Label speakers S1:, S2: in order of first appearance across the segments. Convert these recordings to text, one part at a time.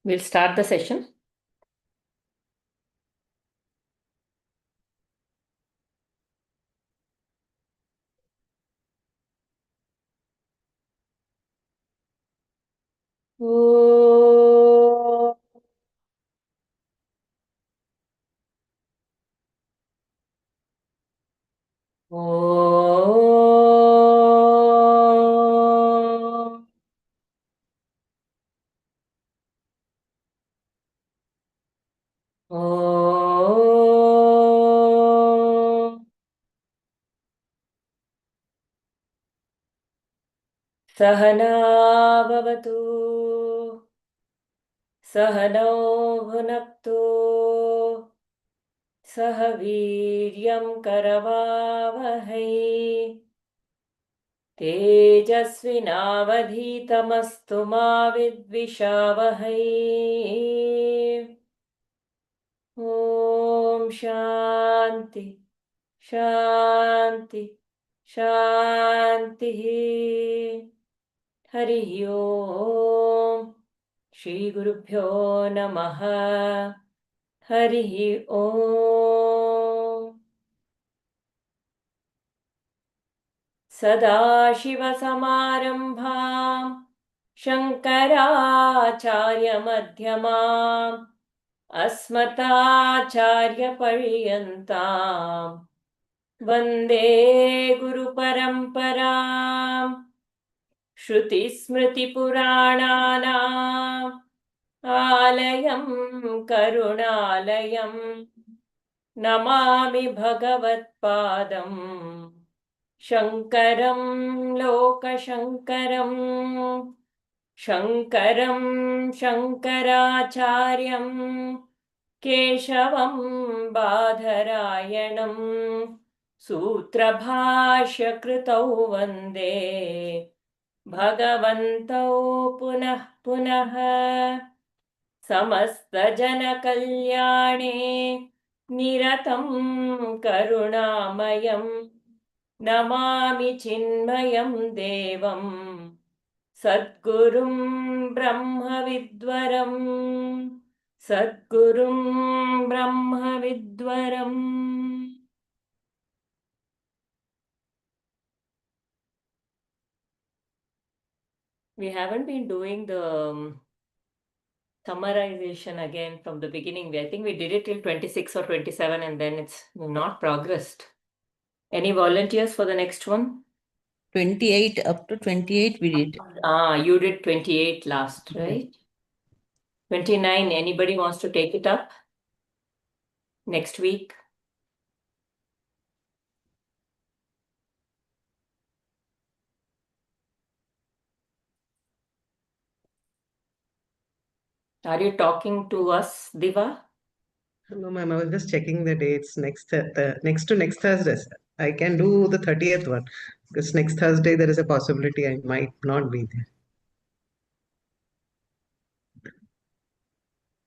S1: We'll start the session. Oh. Oh. Oh. Sahana bhavatu. Sahano bhunaktu. Sah veeryam karavavahai. तेजस्विनावधीतमस्तु मा विद्विषावहै. ॐ शान्ति शान्ति शान्तिः. हरिः ॐ श्रीगुरुभ्यो नमः. हरिः ॐ. सदाशिवसमारम्भाम् शङ्कराचार्यमध्यमाम् अस्मदाचार्यपर्यन्ताम् वन्दे गुरुपरम्पराम्. श्रुतिस्मृतिपुराणानाम् आलयं करुणालयम् नमामि भगवत्पादम् शङ्करं लोकशङ्करम्. शङ्करं शङ्कराचार्यं केशवं बादरायणं सूत्रभाष्यकृतौ वन्दे भगवन्तौ पुनः पुनः. समस्तजनकल्याणे निरतं करुणामयं नमामि चिन्मयं देवं सद्गुरुं ब्रह्मविद्वरम्. सद्गुरुं ब्रह्मविद्वरम्. We haven't been doing the summarization again from the beginning. I think we did it till 26 or 27 and then it's not progressed. Any volunteers for the next one?
S2: 28, up to 28 we did.
S1: You did 28 last, right? 29, anybody wants to take it up next week? Are you talking to us, Diva?
S3: No, ma'am, I was just checking the dates next to next Thursday. Sir. I can do the 30th one because next Thursday there is a possibility I might not be there.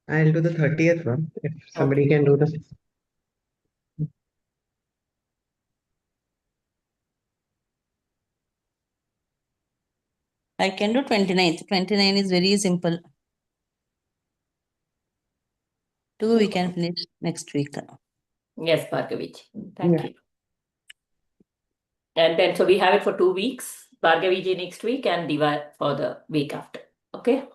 S3: I'll do the 30th one if somebody can do the.
S2: I can do 29th. 29 is very simple. 2 we can finish next week.
S1: Yes, Bhargaviji. Thank
S3: Yeah.
S1: you. And then, so we have it for 2 weeks, Bhargaviji next week and Diva for the week after. Okay?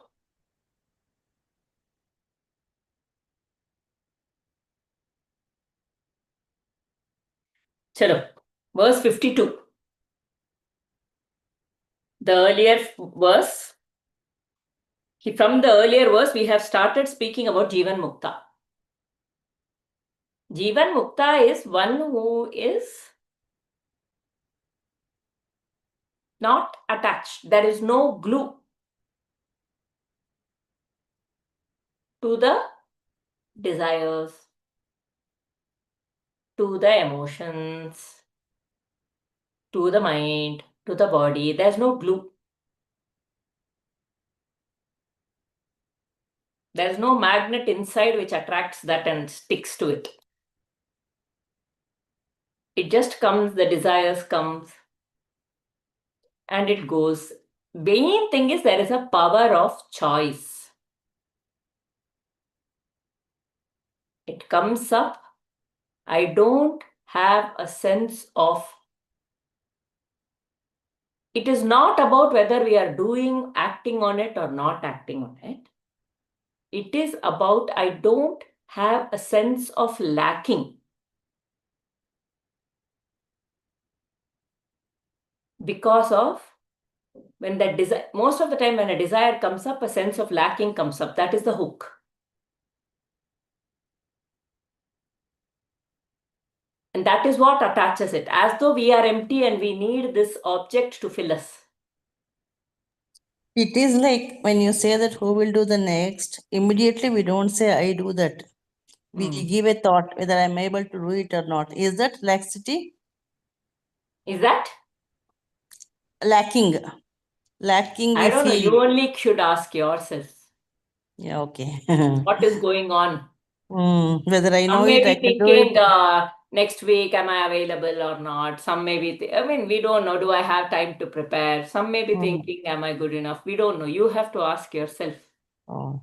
S1: Chalo, verse 52. The earlier verse, from the earlier verse, we have started speaking about Jivan Mukta. Jivan Mukta is one who is not attached. There is no glue to the desires, to the emotions, to the mind, to the body. There's no glue. There's no magnet inside which attracts that and sticks to it. It just comes, the desires comes and it goes. Main thing is there is a power of choice. it comes up, I don't have a sense of, it is not about whether we are acting on it or not acting on it. It is about, I don't have a sense of lacking. Because of, when that desire, most of the time when a desire comes up, a sense of lacking comes up. That is the hook. And that is what attaches it, as though we are empty and we need this object to fill us.
S2: It is like when you say that who will do the next, immediately we don't say I do that. We give a thought whether I'm able to do it or not. Is that laxity?
S1: Is that?
S2: Lacking. Lacking
S1: I
S2: we
S1: don't know.
S2: feel.
S1: You only should ask yourself.
S2: Yeah, okay.
S1: What is going on?
S2: Whether I know
S1: Some may
S2: it, I
S1: be
S2: can do it.
S1: thinking, next week, am I available or not? Some may be, I mean, we don't know. Do I have time to prepare? Some may be thinking, am I good enough? We don't know. You have to ask yourself,
S2: Oh.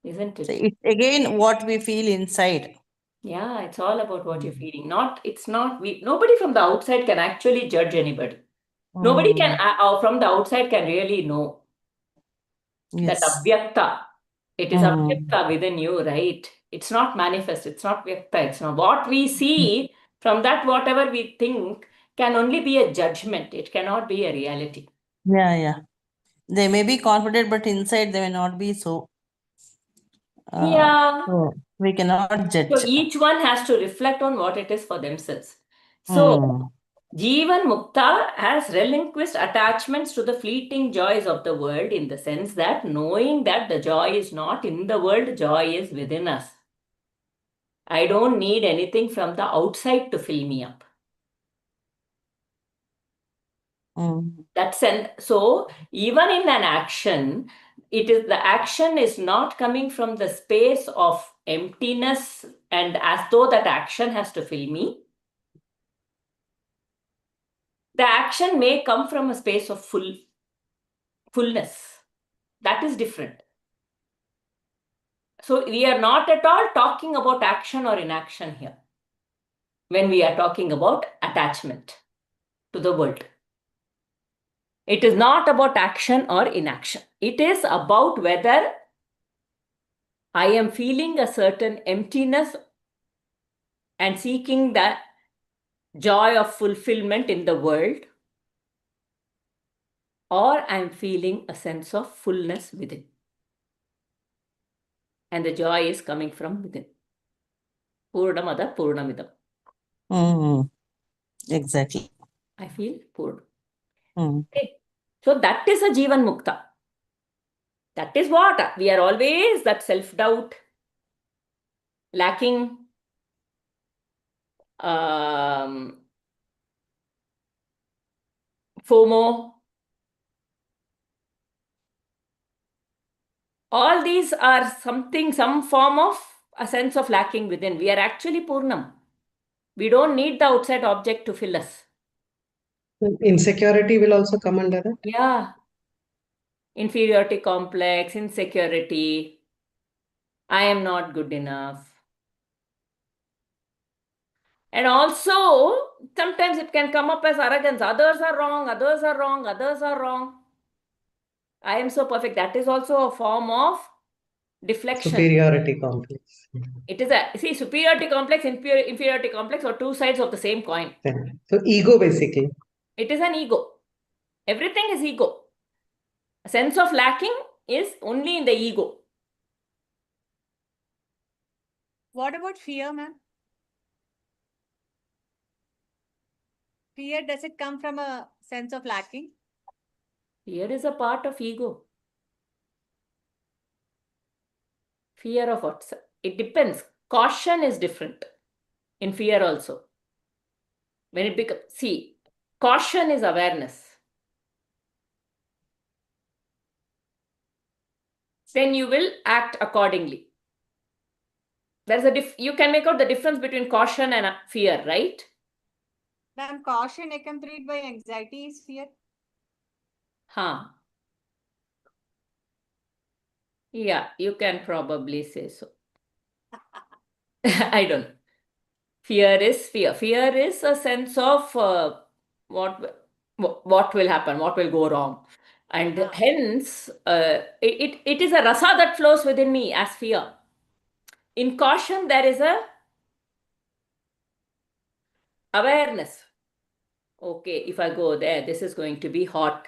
S1: isn't
S2: So
S1: it?
S2: it's again what we feel inside.
S1: Yeah, it's all about what you're feeling. Nobody from the outside can actually judge anybody. Nobody can, from the outside can really know that
S2: Yes.
S1: abhyakta. It is abhyakta within you, right? It's not manifest. It's not vyakta. It's not what we see from that. Whatever we think can only be a judgment. It cannot be a reality.
S2: Yeah, yeah. They may be confident, but inside they may not be so.
S1: Yeah.
S2: So we cannot judge.
S1: So each one has to reflect on what it is for themselves. So Jivan Mukta has relinquished attachments to the fleeting joys of the world, in the sense that knowing that the joy is not in the world, joy is within us. I don't need anything from the outside to fill me up. So even in an action, the action is not coming from the space of emptiness and as though that action has to fill me. The action may come from a space of fullness. That is different. So we are not at all talking about action or inaction here when we are talking about attachment to the world. It is not about action or inaction. It is about whether I am feeling a certain emptiness and seeking the joy of fulfillment in the world, or I am feeling a sense of fullness within. And the joy is coming from within. Purnamada Purnamidam.
S2: Exactly.
S1: I feel Purna. Okay. So that is a Jivan Mukta. That is what we are always, that self-doubt, lacking, FOMO. All these are some form of a sense of lacking within. We are actually Purnam. We don't need the outside object to fill us.
S3: Insecurity will also come under that?
S1: Yeah. Inferiority complex, insecurity. I am not good enough. And also, sometimes it can come up as arrogance. Others are wrong, others are wrong, others are wrong. I am so perfect. That is also a form of deflection.
S3: Superiority complex.
S1: It is superiority complex, inferiority complex are two sides of the same coin.
S3: So ego basically.
S1: It is an ego. Everything is ego. A sense of lacking is only in the ego.
S4: What about fear, ma'am? Fear, does it come from a sense of lacking?
S1: Fear is a part of ego. Fear of what? It depends. Caution is different in fear also. When it becomes, caution is awareness. Then you will act accordingly. You can make out the difference between caution and fear, right?
S4: Ma'am, caution accompanied by anxiety is fear.
S1: Yeah, you can probably say so. I don't know. Fear is fear. Fear is a sense of what will happen, what will go wrong. And hence, it is a rasa that flows within me as fear. In caution, there is a awareness. Okay, if I go there, this is going to be hot.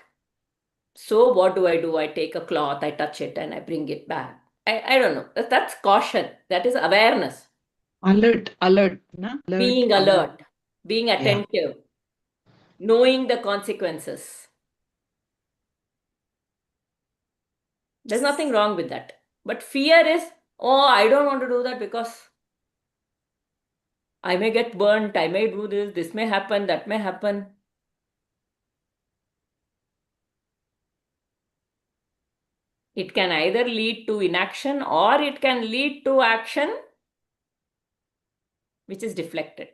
S1: So what do? I take a cloth, I touch it, and I bring it back. I don't know. That's caution. That is awareness.
S3: Alert, na?
S1: Being alert, being
S3: Yeah.
S1: attentive, knowing the consequences. There's nothing wrong with that. But fear is, oh, I don't want to do that because I may get burnt, I may do this may happen, that may happen. It can either lead to inaction or it can lead to action which is deflected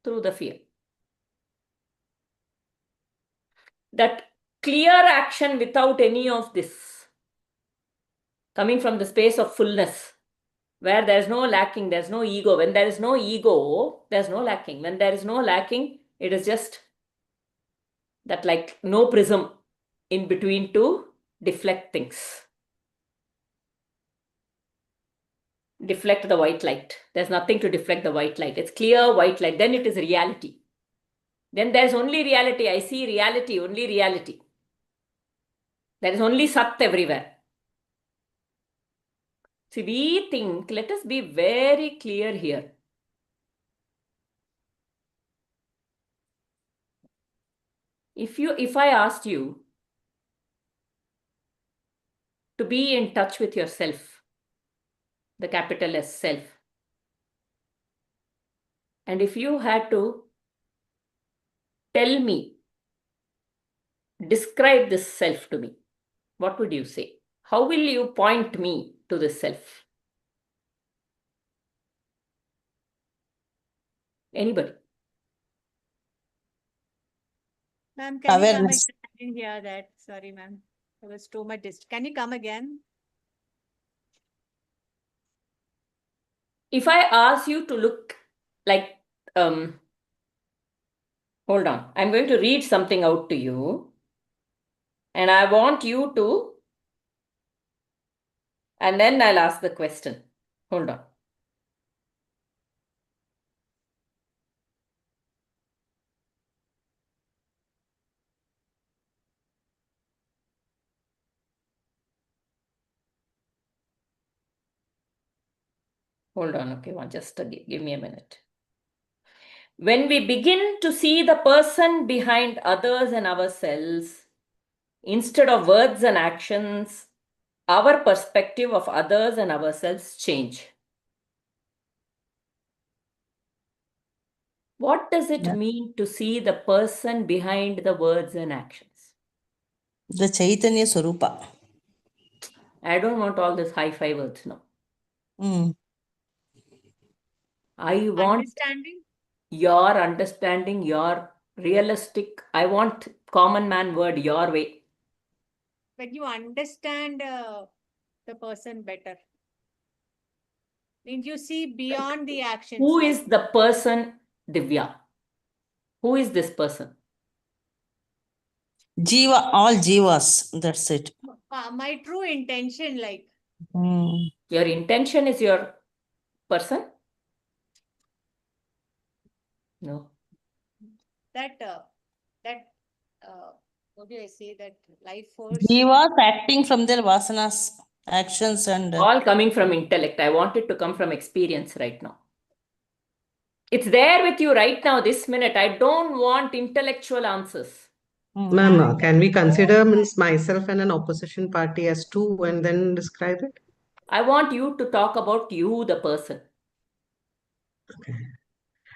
S1: through the fear. That clear action without any of this, coming from the space of fullness, where there's no lacking, there's no ego. When there is no ego, there's no lacking. When there is no lacking, it is just that, like no prism in between to deflect things. Deflect the white light. There's nothing to deflect the white light. It's clear white light. Then it is reality. Then there's only reality. I see reality, only reality. There is only Sat everywhere. See, we think, let us be very clear here. If I asked you to be in touch with yourself, the capital S, self, and if you had to tell me, describe this self to me, what would you say? How will you point me to this self? Anybody?
S4: Ma'am, can you come
S2: Awareness.
S4: again? I didn't hear that. Sorry, ma'am. There was too much Can you come again?
S1: If I ask you to look like, hold on, I'm going to read something out to you, and I want you to, and then I'll ask the question. Hold on. Hold on, okay, give me a minute. When we begin to see the person behind others and ourselves, instead of words and actions, our perspective of others and ourselves change. What does it mean to see the person behind the words and actions?
S2: The Chaitanya Swarupa.
S1: I don't want all this high-fi words now. I want
S4: Understanding?
S1: your understanding, your realistic, I want common man word, your way.
S4: When you understand the person better. Means you see beyond the actions.
S1: Who is the person, Divya? Who is this person?
S2: Jiva, all Jivas. That's it.
S4: My true intention, like.
S1: Your intention is your person? No.
S4: What do I say? That life force.
S2: Jivas acting from their vasanas, actions and.
S1: All coming from intellect. I want it to come from experience right now. It's there with you right now, this minute. I don't want intellectual answers.
S3: Ma'am, can we consider myself and an opposition party as two and then describe it?
S1: I want you to talk about you, the person.
S3: Okay.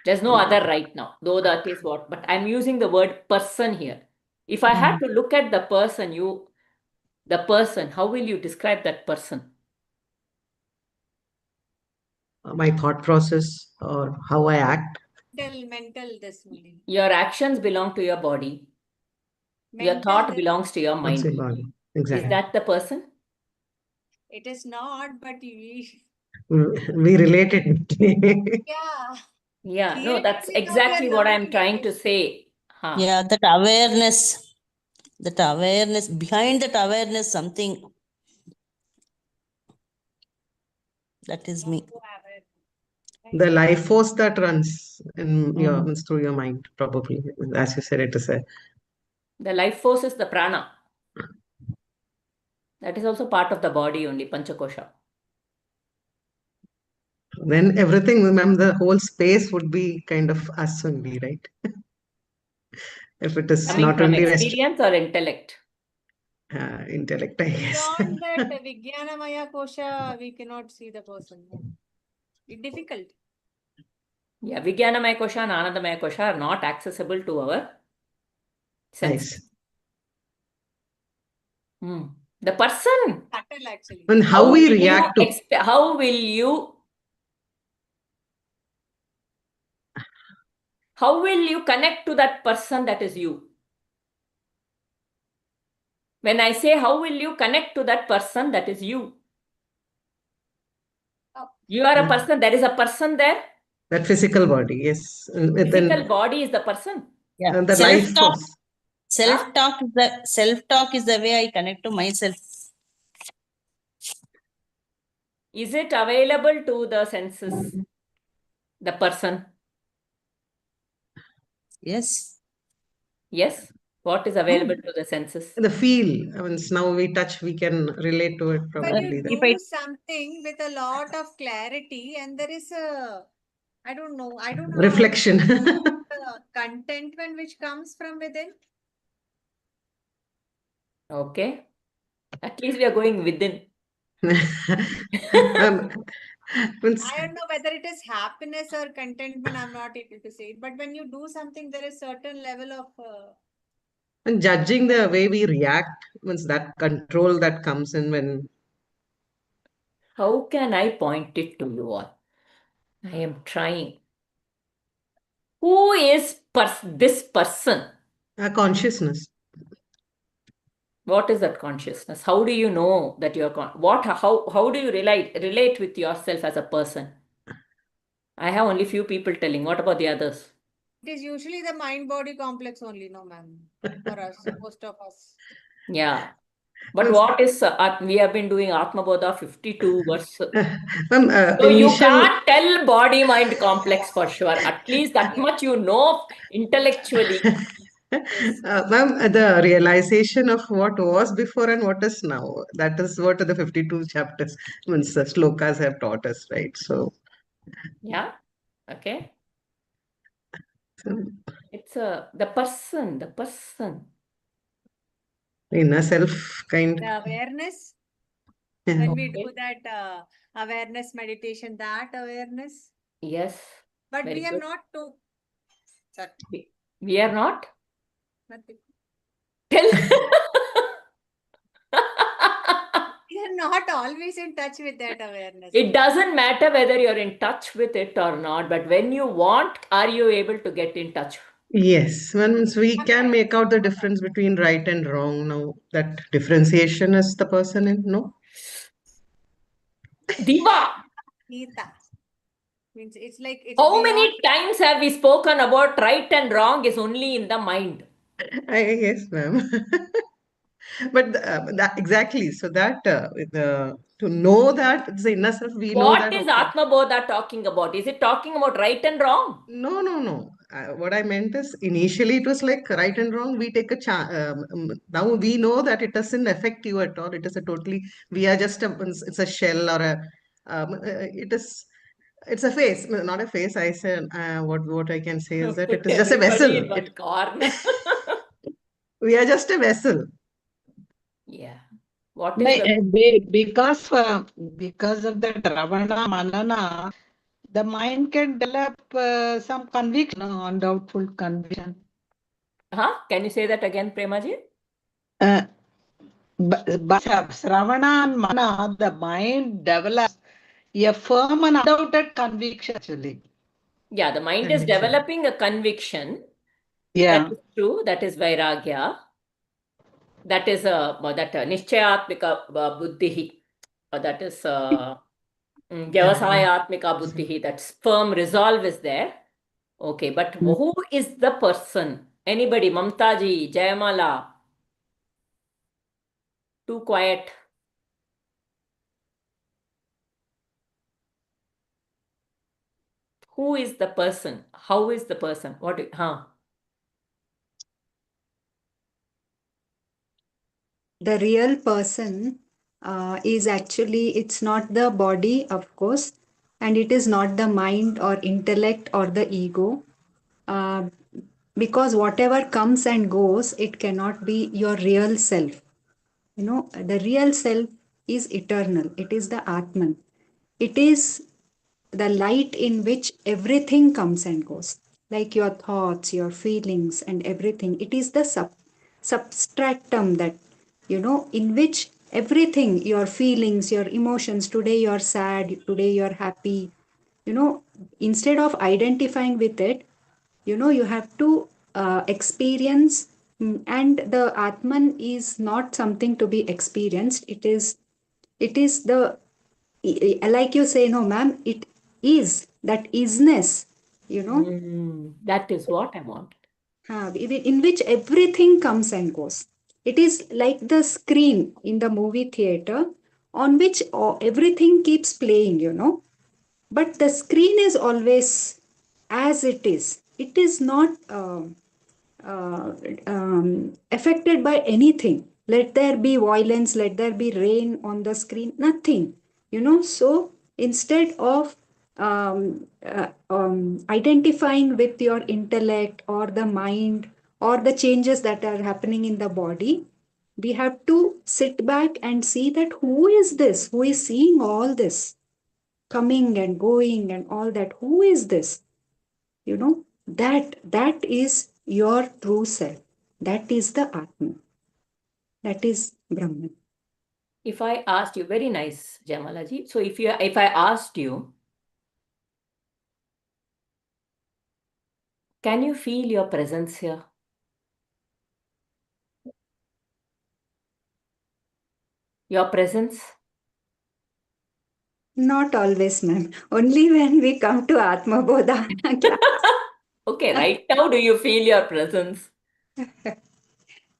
S1: There's no other right now, though that is what, but I'm using the word person here. If I had to look at the person, how will you describe that person?
S3: My thought process or how I act.
S4: Mental this only.
S1: Your actions belong to your body. Your thought belongs to your mind.
S3: Exactly.
S1: Is that the person?
S4: It is not, but we.
S3: We related.
S4: Yeah.
S1: Yeah, no,
S4: Here
S1: that's
S4: we thought we are
S1: exactly what I'm
S4: learning
S1: trying to
S4: English.
S1: say. Huh.
S2: Yeah, that awareness, behind that awareness, something that is me.
S3: The life force that runs in your
S2: Mm.
S3: means through your mind, probably, as you said, it is a
S1: The life force is the prana. That is also part of the body only, Panchakosha.
S3: then everything, ma'am, the whole space would be kind of us only, right? If it is
S1: Coming
S3: not
S1: from
S3: only West
S1: experience or intellect?
S3: intellect, I guess.
S4: Beyond that Vijnanamaya Kosha, we cannot see the person. It's difficult.
S1: Yeah, Vijnanamaya Kosha and Anandamaya Kosha are not accessible to our senses.
S3: Nice.
S1: Hmm. The person,
S4: Subtle actually.
S3: And how we react to.
S1: how will you connect to that person that is you? When I say how will you connect to that person that is you?
S4: Oh.
S1: You are a person, there is a person there.
S3: That physical body, yes. And
S1: Physical body is the person.
S2: Yeah,
S3: the life
S2: self-talk.
S3: force.
S2: Self-talk is the way I connect to myself.
S1: Is it available to the senses? The person?
S2: Yes.
S1: Yes. What is available to the senses?
S3: The feel. I mean, now we touch, we can relate to it
S4: When
S3: probably.
S4: you
S3: Then.
S2: If I
S4: do something with a lot of clarity and there is a, I don't know how
S3: Reflection.
S4: the contentment which comes from within.
S1: Okay. At least we are going within.
S3: Means,
S4: I don't know whether it is happiness or contentment. I'm not able to say it. But when you do something, there is certain level of
S3: and judging the way we react, means that control that comes in when
S1: How can I point it to you all? I am trying. Who is this person?
S3: consciousness.
S1: What is that consciousness? How do you know that you're how do you relate with yourself as a person? I have only few people telling. What about the others?
S4: it is usually the mind body complex only, no ma'am. For us, most of us.
S1: Yeah. But
S3: Means,
S1: what is we have been doing Atma Bodha 52 verses.
S3: ma'am,
S1: So you
S3: initial
S1: can't tell body mind complex for sure. At least that much you know intellectually.
S4: Yes.
S3: ma'am, the realization of what was before and what is now. That is what the 52 chapters, means the slokas have taught us, right? So,
S1: Yeah. Okay.
S3: so
S1: It's the person.
S3: inner self kind.
S4: The awareness,
S3: Yeah.
S4: when we do
S1: Okay.
S4: that awareness meditation, that awareness.
S1: Yes.
S4: But
S1: Very
S4: we are
S1: good.
S4: not to. Sorry,
S1: We are not.
S4: nothing.
S1: Tell.
S4: We are not always in touch with that awareness.
S1: It doesn't matter whether you're in touch with it or not, but when you want, are you able to get in touch?
S3: Yes, means we can make out the difference between right and wrong now. That differentiation is the person in, no?
S1: Diva,
S4: Gita means it's like it's
S1: how
S4: beyond.
S1: many times have we spoken about right and wrong is only in the mind?
S3: Yes, ma'am. But that exactly. So that to know that it's the inner self, we know
S1: What
S3: that
S1: is
S3: okay.
S1: Atma Bodha talking about? Is it talking about right and wrong?
S3: No, no, no. What I meant is initially it was like right and wrong. We take a chance. Now we know that it doesn't affect you at all. It is a totally. We are just a. It's a shell or a. It is. It's a face, no, not a face. I said what I can say is that it
S1: Put
S3: is just a
S1: everybody
S3: vessel.
S1: in one corner.
S3: We are just a vessel.
S1: Yeah. What is the
S5: Because of that Ravana Manana, the mind can develop some conviction, undoubtful conviction.
S1: Can you say that again, Premaji?
S5: By Ravana and Mana, the mind develops a firm and undoubted conviction actually.
S1: Yeah, the mind is
S3: Conviction.
S1: developing a conviction. That
S5: Yeah.
S1: is true. That is vairagya. That is that nishchayatmika buddhi. That is Vyavasayatmika buddhihi, that firm resolve is there. Okay, but who is the person? Anybody? Mamtaji, Jayamala? Too quiet. Who is the person? How is the person?
S6: The real person is actually, it's not the body, of course, and it is not the mind or intellect or the ego. Uh, because whatever comes and goes, it cannot be your real self. You know, the real self is eternal. It is the Atman. It is the light in which everything comes and goes, like your thoughts, your feelings, and everything. It is the substratum that, you know, in which everything, your feelings, your emotions, today you're sad, today you're happy, you know, instead of identifying with it, you know, you have to experience. And the Atman is not something to be experienced. It is the, like you say, no ma'am, it is that isness, you know,
S1: That is what I want.
S6: in which everything comes and goes. It is like the screen in the movie theater on which everything keeps playing, you know, but the screen is always as it is. It is not affected by anything. Let there be violence, let there be rain on the screen, nothing, you know. So instead of identifying with your intellect or the mind or the changes that are happening in the body, we have to sit back and see that who is this, who is seeing all this coming and going and all that, who is this, you know, that is your true self, that is the Atma, that is Brahman.
S1: If I asked you, very nice, Jamalaji. So if I asked you, can you feel your presence here? Your presence?
S6: Not always, ma'am, only when we come to Atma Bodha class.
S1: Okay, right now do you feel your presence?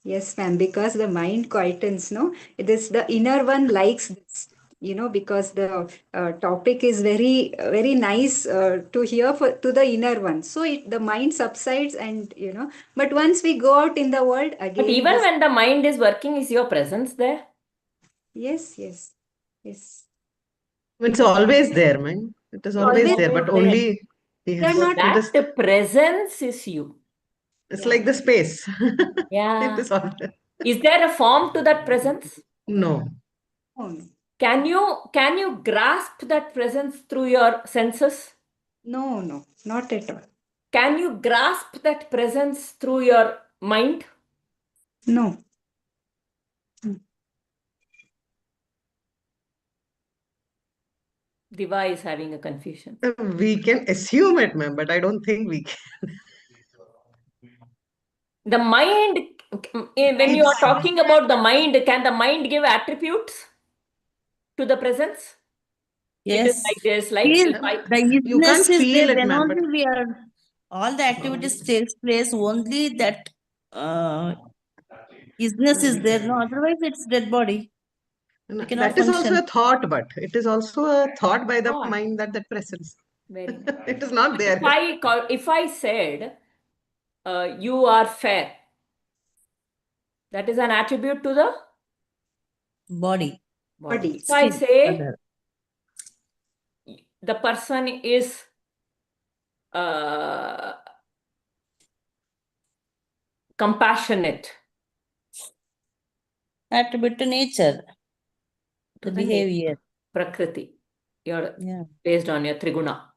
S6: Yes, ma'am, because the mind quietens, no? It is the inner one likes this, you know, because the topic is very, very nice to hear to the inner one. So the mind subsides and, you know, but once we go out in the world,
S1: But
S6: again it
S1: even
S6: is,
S1: when the mind is working, is your presence there?
S6: yes, yes, yes.
S3: It's always there, man. It is always
S6: Always
S3: there, but
S1: there.
S3: only,
S6: we are
S3: yes,
S1: So
S6: not,
S3: it is,
S1: that presence is you.
S3: it's
S6: yeah,
S3: like the space. It
S1: Yeah.
S3: is all there.
S1: Is there a form to that presence?
S3: No.
S6: no, no,
S1: Can you grasp that presence through your senses?
S6: no, no, not at all.
S1: Can you grasp that presence through your mind?
S6: No.
S1: Diva is having a confusion.
S3: We can assume it, ma'am, but I don't think we can.
S1: The mind, when you are talking about the mind, can the mind give attributes to the presence? It is
S2: Yes.
S1: like this,
S2: Feel
S1: if I,
S2: the
S3: You can't
S2: isness is
S3: feel
S2: there,
S3: it,
S2: then
S3: ma'am, but
S2: only we are, all the activities takes place, only that isness is there. No, otherwise it's dead body. We cannot
S3: that is also
S2: function.
S3: a thought, but it is also a thought by the
S1: thought,
S3: mind that presence.
S1: very nice.
S3: It is not there.
S1: If I said, you are fair, that is an attribute to the
S2: Body.
S1: body.
S6: Body,
S1: If I
S6: skin.
S1: say
S2: Other.
S1: the person is uh, compassionate,
S2: Attribute to nature,
S1: to
S2: the
S1: the nature,
S2: behavior.
S1: prakriti, you're
S2: Yeah.
S1: based on your triguna,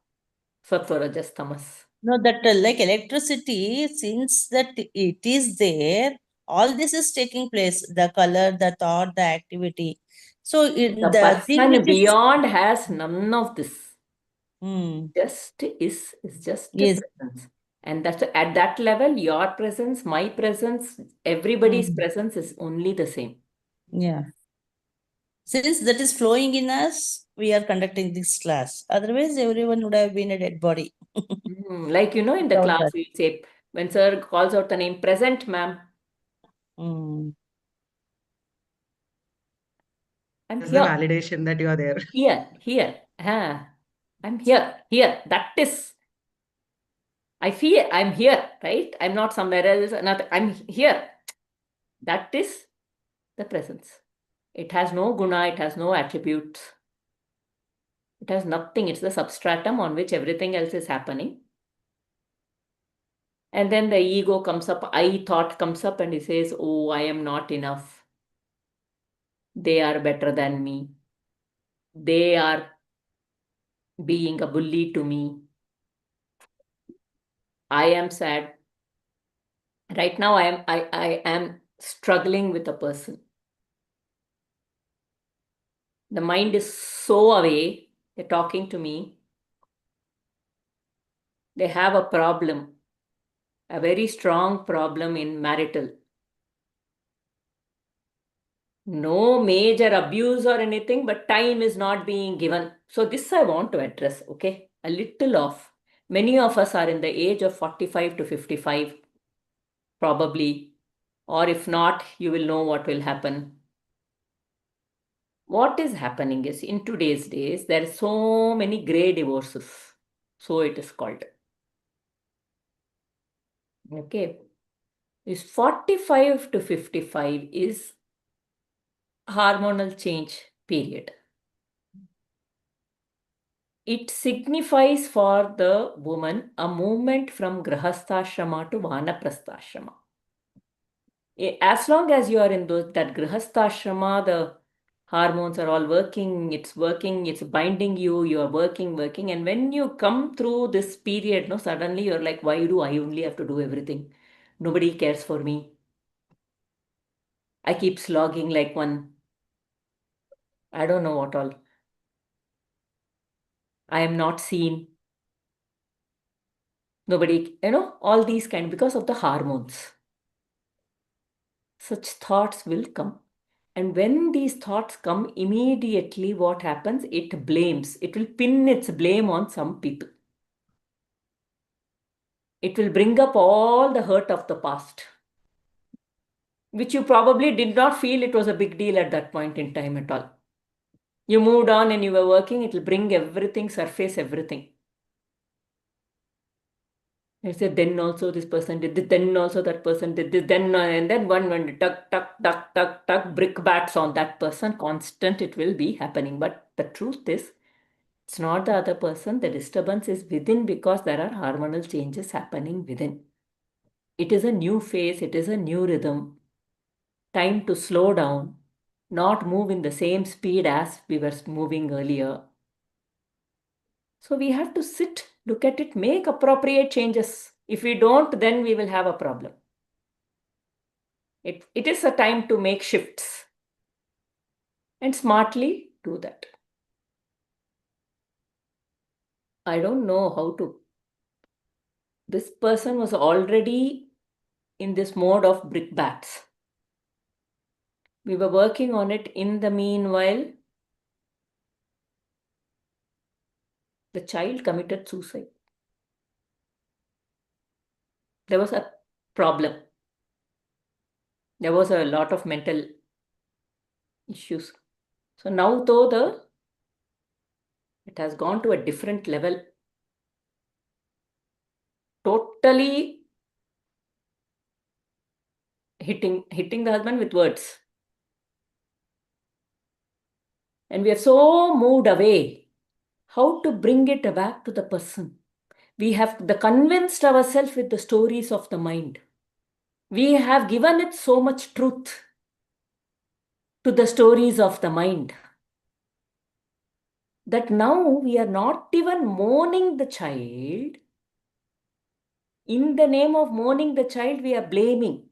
S1: sattva, rajas, tamas.
S2: No, that like electricity, since that it is there, all this is taking place, the color, the thought, the activity. So
S1: The
S2: the thing
S1: person
S2: which is,
S1: beyond has none of this. Just is just a
S2: yes.
S1: presence. And that's at that level, your presence, my presence, everybody's presence is only the same.
S2: Yeah. Since that is flowing in us, we are conducting this class. Otherwise, everyone would have been a dead body.
S1: Like, in the
S2: Without
S1: class,
S2: that.
S1: we say, when sir calls out the name, present, ma'am.
S2: Mm.
S1: I'm
S3: That's the
S1: here,
S3: validation that you are there.
S1: here. I'm here. That is, I feel I'm here, right? I'm not somewhere else. I'm here. That is the presence. It has no guna, it has no attributes. It has nothing. It's the substratum on which everything else is happening. And then the ego comes up, I thought comes up, and he says, oh, I am not enough. They are better than me. They are being a bully to me. I am sad. Right now, I am struggling with a person. The mind is so away. They're talking to me. They have a problem, a very strong problem in marital. No major abuse or anything, but time is not being given. So this I want to address, okay? A little off. Many of us are in the age of 45 to 55, probably. Or if not, you will know what will happen. What is happening is, in today's days, there are so many grey divorces. So it is called. Okay. This 45 to 55 is hormonal change period. It signifies for the woman a movement from grahasthashrama to vanaprastha. As long as you are in that grahasthashrama, the hormones are all working, it's binding you, you are working. And when you come through this period, no, suddenly you're like, why do I only have to do everything? Nobody cares for me. I keep slogging like one, I don't know what all. I am not seen. Nobody, all these kind, because of the hormones. Such thoughts will come. And when these thoughts come, immediately what happens? It blames. It will pin its blame on some people. It will bring up all the hurt of the past, which you probably did not feel it was a big deal at that point in time at all. You moved on and you were working, it will bring everything, surface everything. I said, then also this person did this, then also that person did this, then and then one tuck, brickbats on that person, constant, it will be happening. But the truth is, it's not the other person, the disturbance is within because there are hormonal changes happening within. It is a new phase, it is a new rhythm. Time to slow down, not move in the same speed as we were moving earlier. So we have to sit, look at it, make appropriate changes. If we don't, then we will have a problem. It is a time to make shifts and smartly do that. I don't know how to. This person was already in this mode of brickbats. We were working on it. In the meanwhile, the child committed suicide. There was a problem. There was a lot of mental issues. So now though it has gone to a different level. Totally hitting the husband with words. And we are so moved away. How to bring it back to the person? We have convinced ourselves with the stories of the mind. We have given it so much truth to the stories of the mind that now we are not even mourning the child. In the name of mourning the child, we are blaming.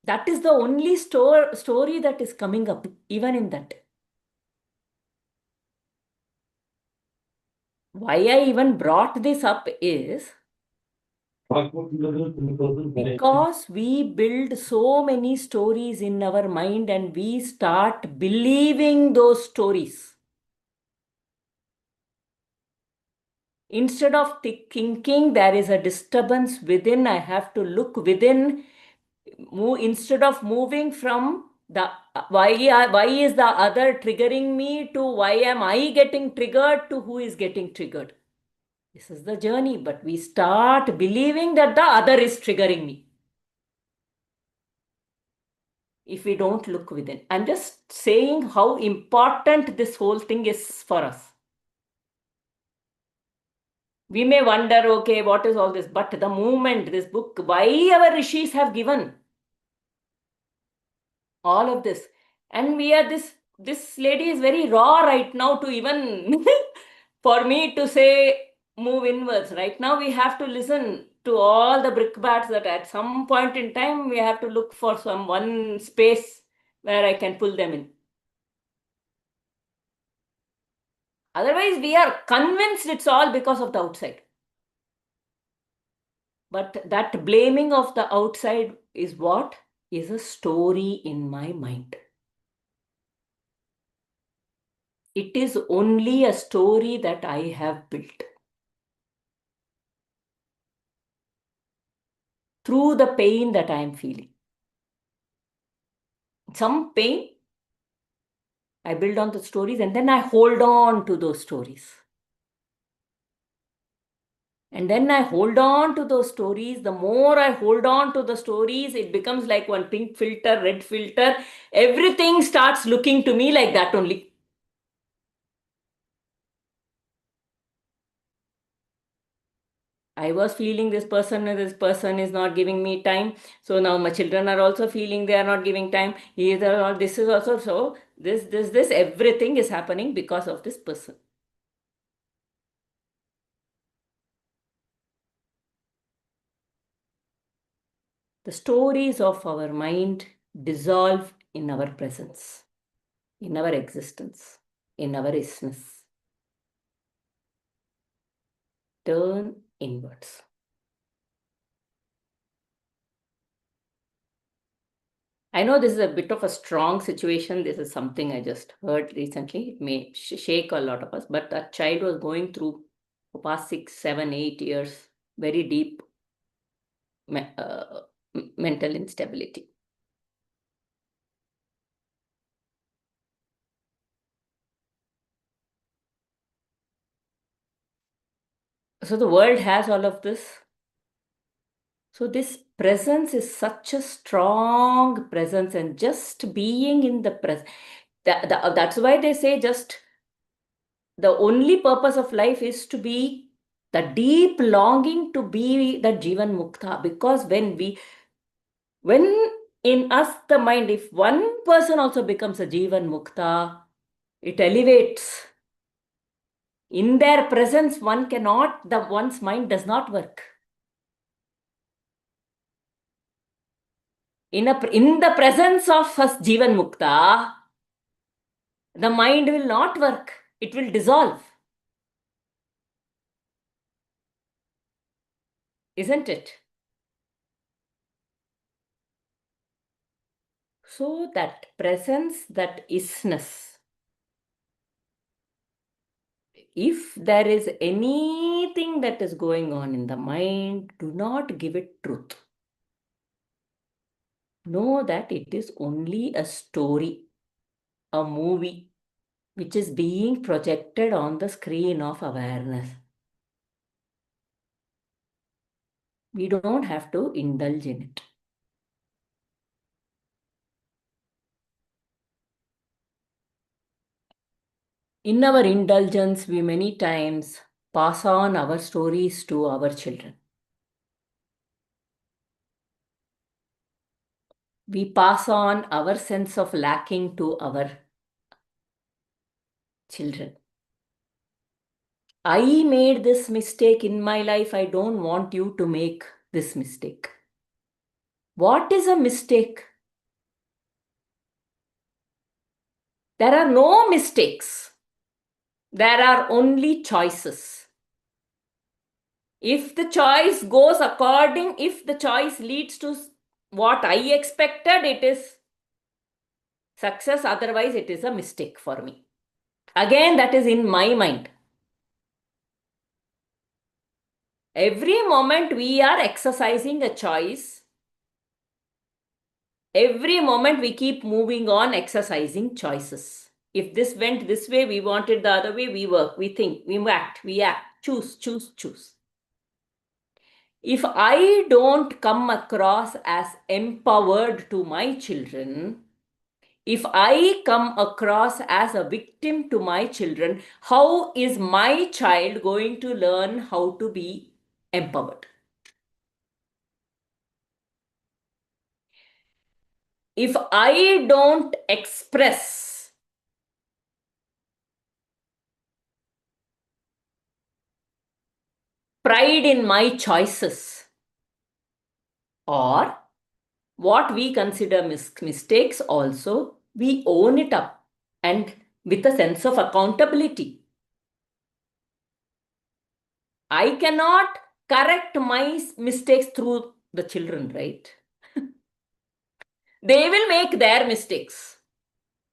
S1: That is the only story that is coming up, even in that. Why I even brought this up is because we build so many stories in our mind and we start believing those stories. Instead of thinking there is a disturbance within, I have to look within. Instead of moving from the why is the other triggering me to why am I getting triggered to who is getting triggered. This is the journey, but we start believing that the other is triggering me if we don't look within. I'm just saying how important this whole thing is for us. We may wonder, okay, what is all this? But the moment this book, why our rishis have given all of this, and we are this lady is very raw right now to even for me to say move inwards. Right now we have to listen to all the brickbats that at some point in time we have to look for some one space where I can pull them in. Otherwise we are convinced it's all because of the outside. But that blaming of the outside is what? Is a story in my mind. It is only a story that I have built. Through the pain that I am feeling. Some pain, I build on the stories and then I hold on to those stories. And then I hold on to those stories. The more I hold on to the stories, it becomes like one pink filter, red filter. Everything starts looking to me like that only. I was feeling this person is not giving me time. So now my children are also feeling they are not giving time. This is also so. This, everything is happening because of this person. The stories of our mind dissolve in our presence, in our existence, in our isness. Turn inwards. I know this is a bit of a strong situation. This is something I just heard recently. It may shake a lot of us, but that child was going through for past 6, 7, 8 years, very deep mental instability. So the world has all of this. So this presence is such a strong presence, and just being in the presence. That's why they say just the only purpose of life is to be the deep longing to be the Jivan Mukta. Because when in us the mind, if one person also becomes a Jivan Mukta, it elevates. In their presence, one's mind does not work. In the presence of first Jivan Mukta, the mind will not work. It will dissolve. Isn't it? So that presence, that isness, if there is anything that is going on in the mind, do not give it truth. Know that it is only a story, a movie, which is being projected on the screen of awareness. We don't have to indulge in it. In our indulgence, we many times pass on our stories to our children. We pass on our sense of lacking to our children. I made this mistake in my life. I don't want you to make this mistake. What is a mistake? There are no mistakes. There are only choices. If the choice goes if the choice leads to what I expected, it is success. Otherwise, it is a mistake for me. Again, that is in my mind. Every moment we are exercising a choice. Every moment we keep moving on, exercising choices. If this went this way, we want it the other way, we work, we think, we act, choose, choose, choose. If I don't come across as empowered to my children, if I come across as a victim to my children, how is my child going to learn how to be empowered? If I don't express pride in my choices, or what we consider mistakes also, we own it up and with a sense of accountability. I cannot correct my mistakes through the children, right? They will make their mistakes.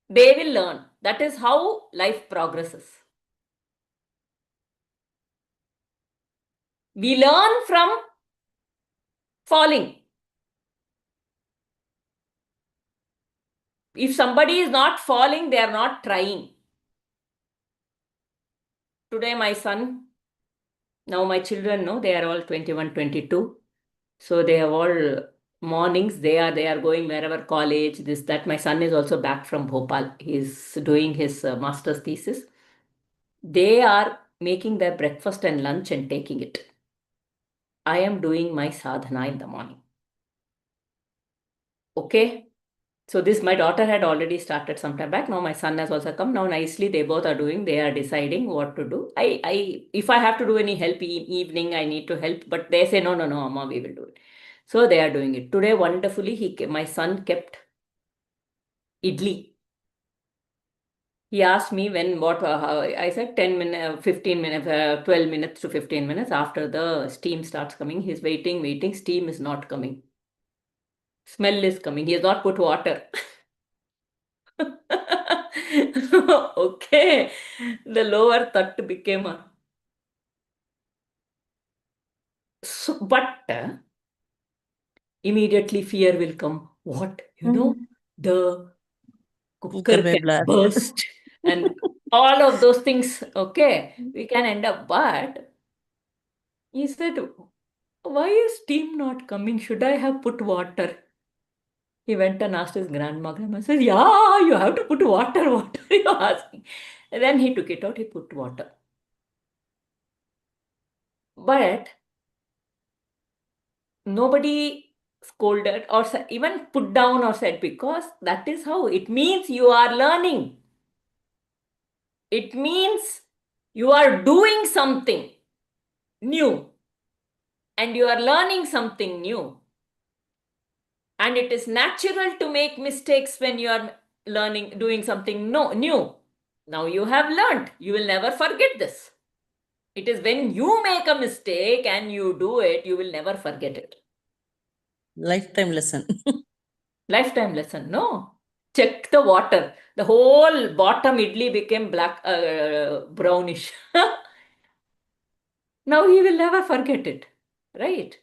S1: They will learn. That is how life progresses. We learn from falling. If somebody is not falling, they are not trying. Today, my son, now my children, no, they are all 21, 22. So they have all mornings, they are going wherever, college, this, that. My son is also back from Bhopal. He's doing his master's thesis. They are making their breakfast and lunch and taking it. I am doing my sadhana in the morning. Okay? So this, my daughter had already started some time back. Now my son has also come. Now nicely they both are doing. They are deciding what to do. If I have to do any help evening, I need to help. But they say, no, Amma, we will do it. So they are doing it. Today, wonderfully, my son kept idli. He asked me I said 10 minutes, 15 minutes, 12 minutes to 15 minutes after the steam starts coming. He's waiting, steam is not coming. Smell is coming. He has not put water. Okay. The lower third became a... So, but immediately fear will come. What? The cooker
S2: may
S1: can
S2: blast.
S1: burst and all of those things, okay, we can end up. But he said, why is steam not coming? Should I have put water? He went and asked his grandma. Grandma says, yeah, you have to put water. What are you asking? And then he took it out, he put water. But nobody scolded or even put down or said, because that is how it means you are learning. It means you are doing something new and you are learning something new. And it is natural to make mistakes when you are learning, doing something new. Now you have learned. You will never forget this. It is when you make a mistake and you do it, you will never forget it.
S2: Lifetime lesson.
S1: Lifetime lesson, no. Check the water. The whole bottom idli became black, brownish. Now he will never forget it, right?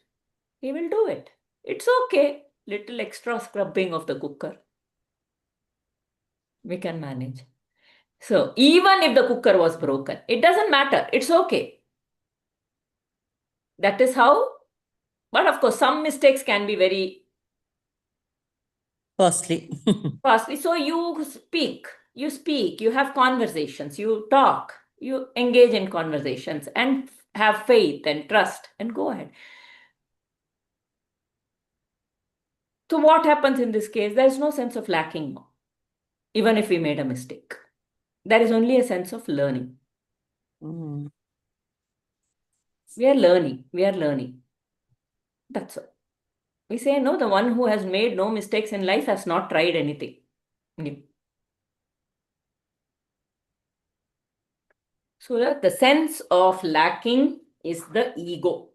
S1: He will do it. It's okay. Little extra scrubbing of the cooker. We can manage. So even if the cooker was broken, it doesn't matter. It's okay. That is how. But of course, some mistakes can be very
S2: Costly.
S1: costly. So you speak, you have conversations, you talk, you engage in conversations and have faith and trust and go ahead. So what happens in this case? There is no sense of lacking, even if we made a mistake. There is only a sense of learning.
S2: Mm.
S1: We are learning. That's all. We say, no, the one who has made no mistakes in life has not tried anything new. So the sense of lacking is the ego.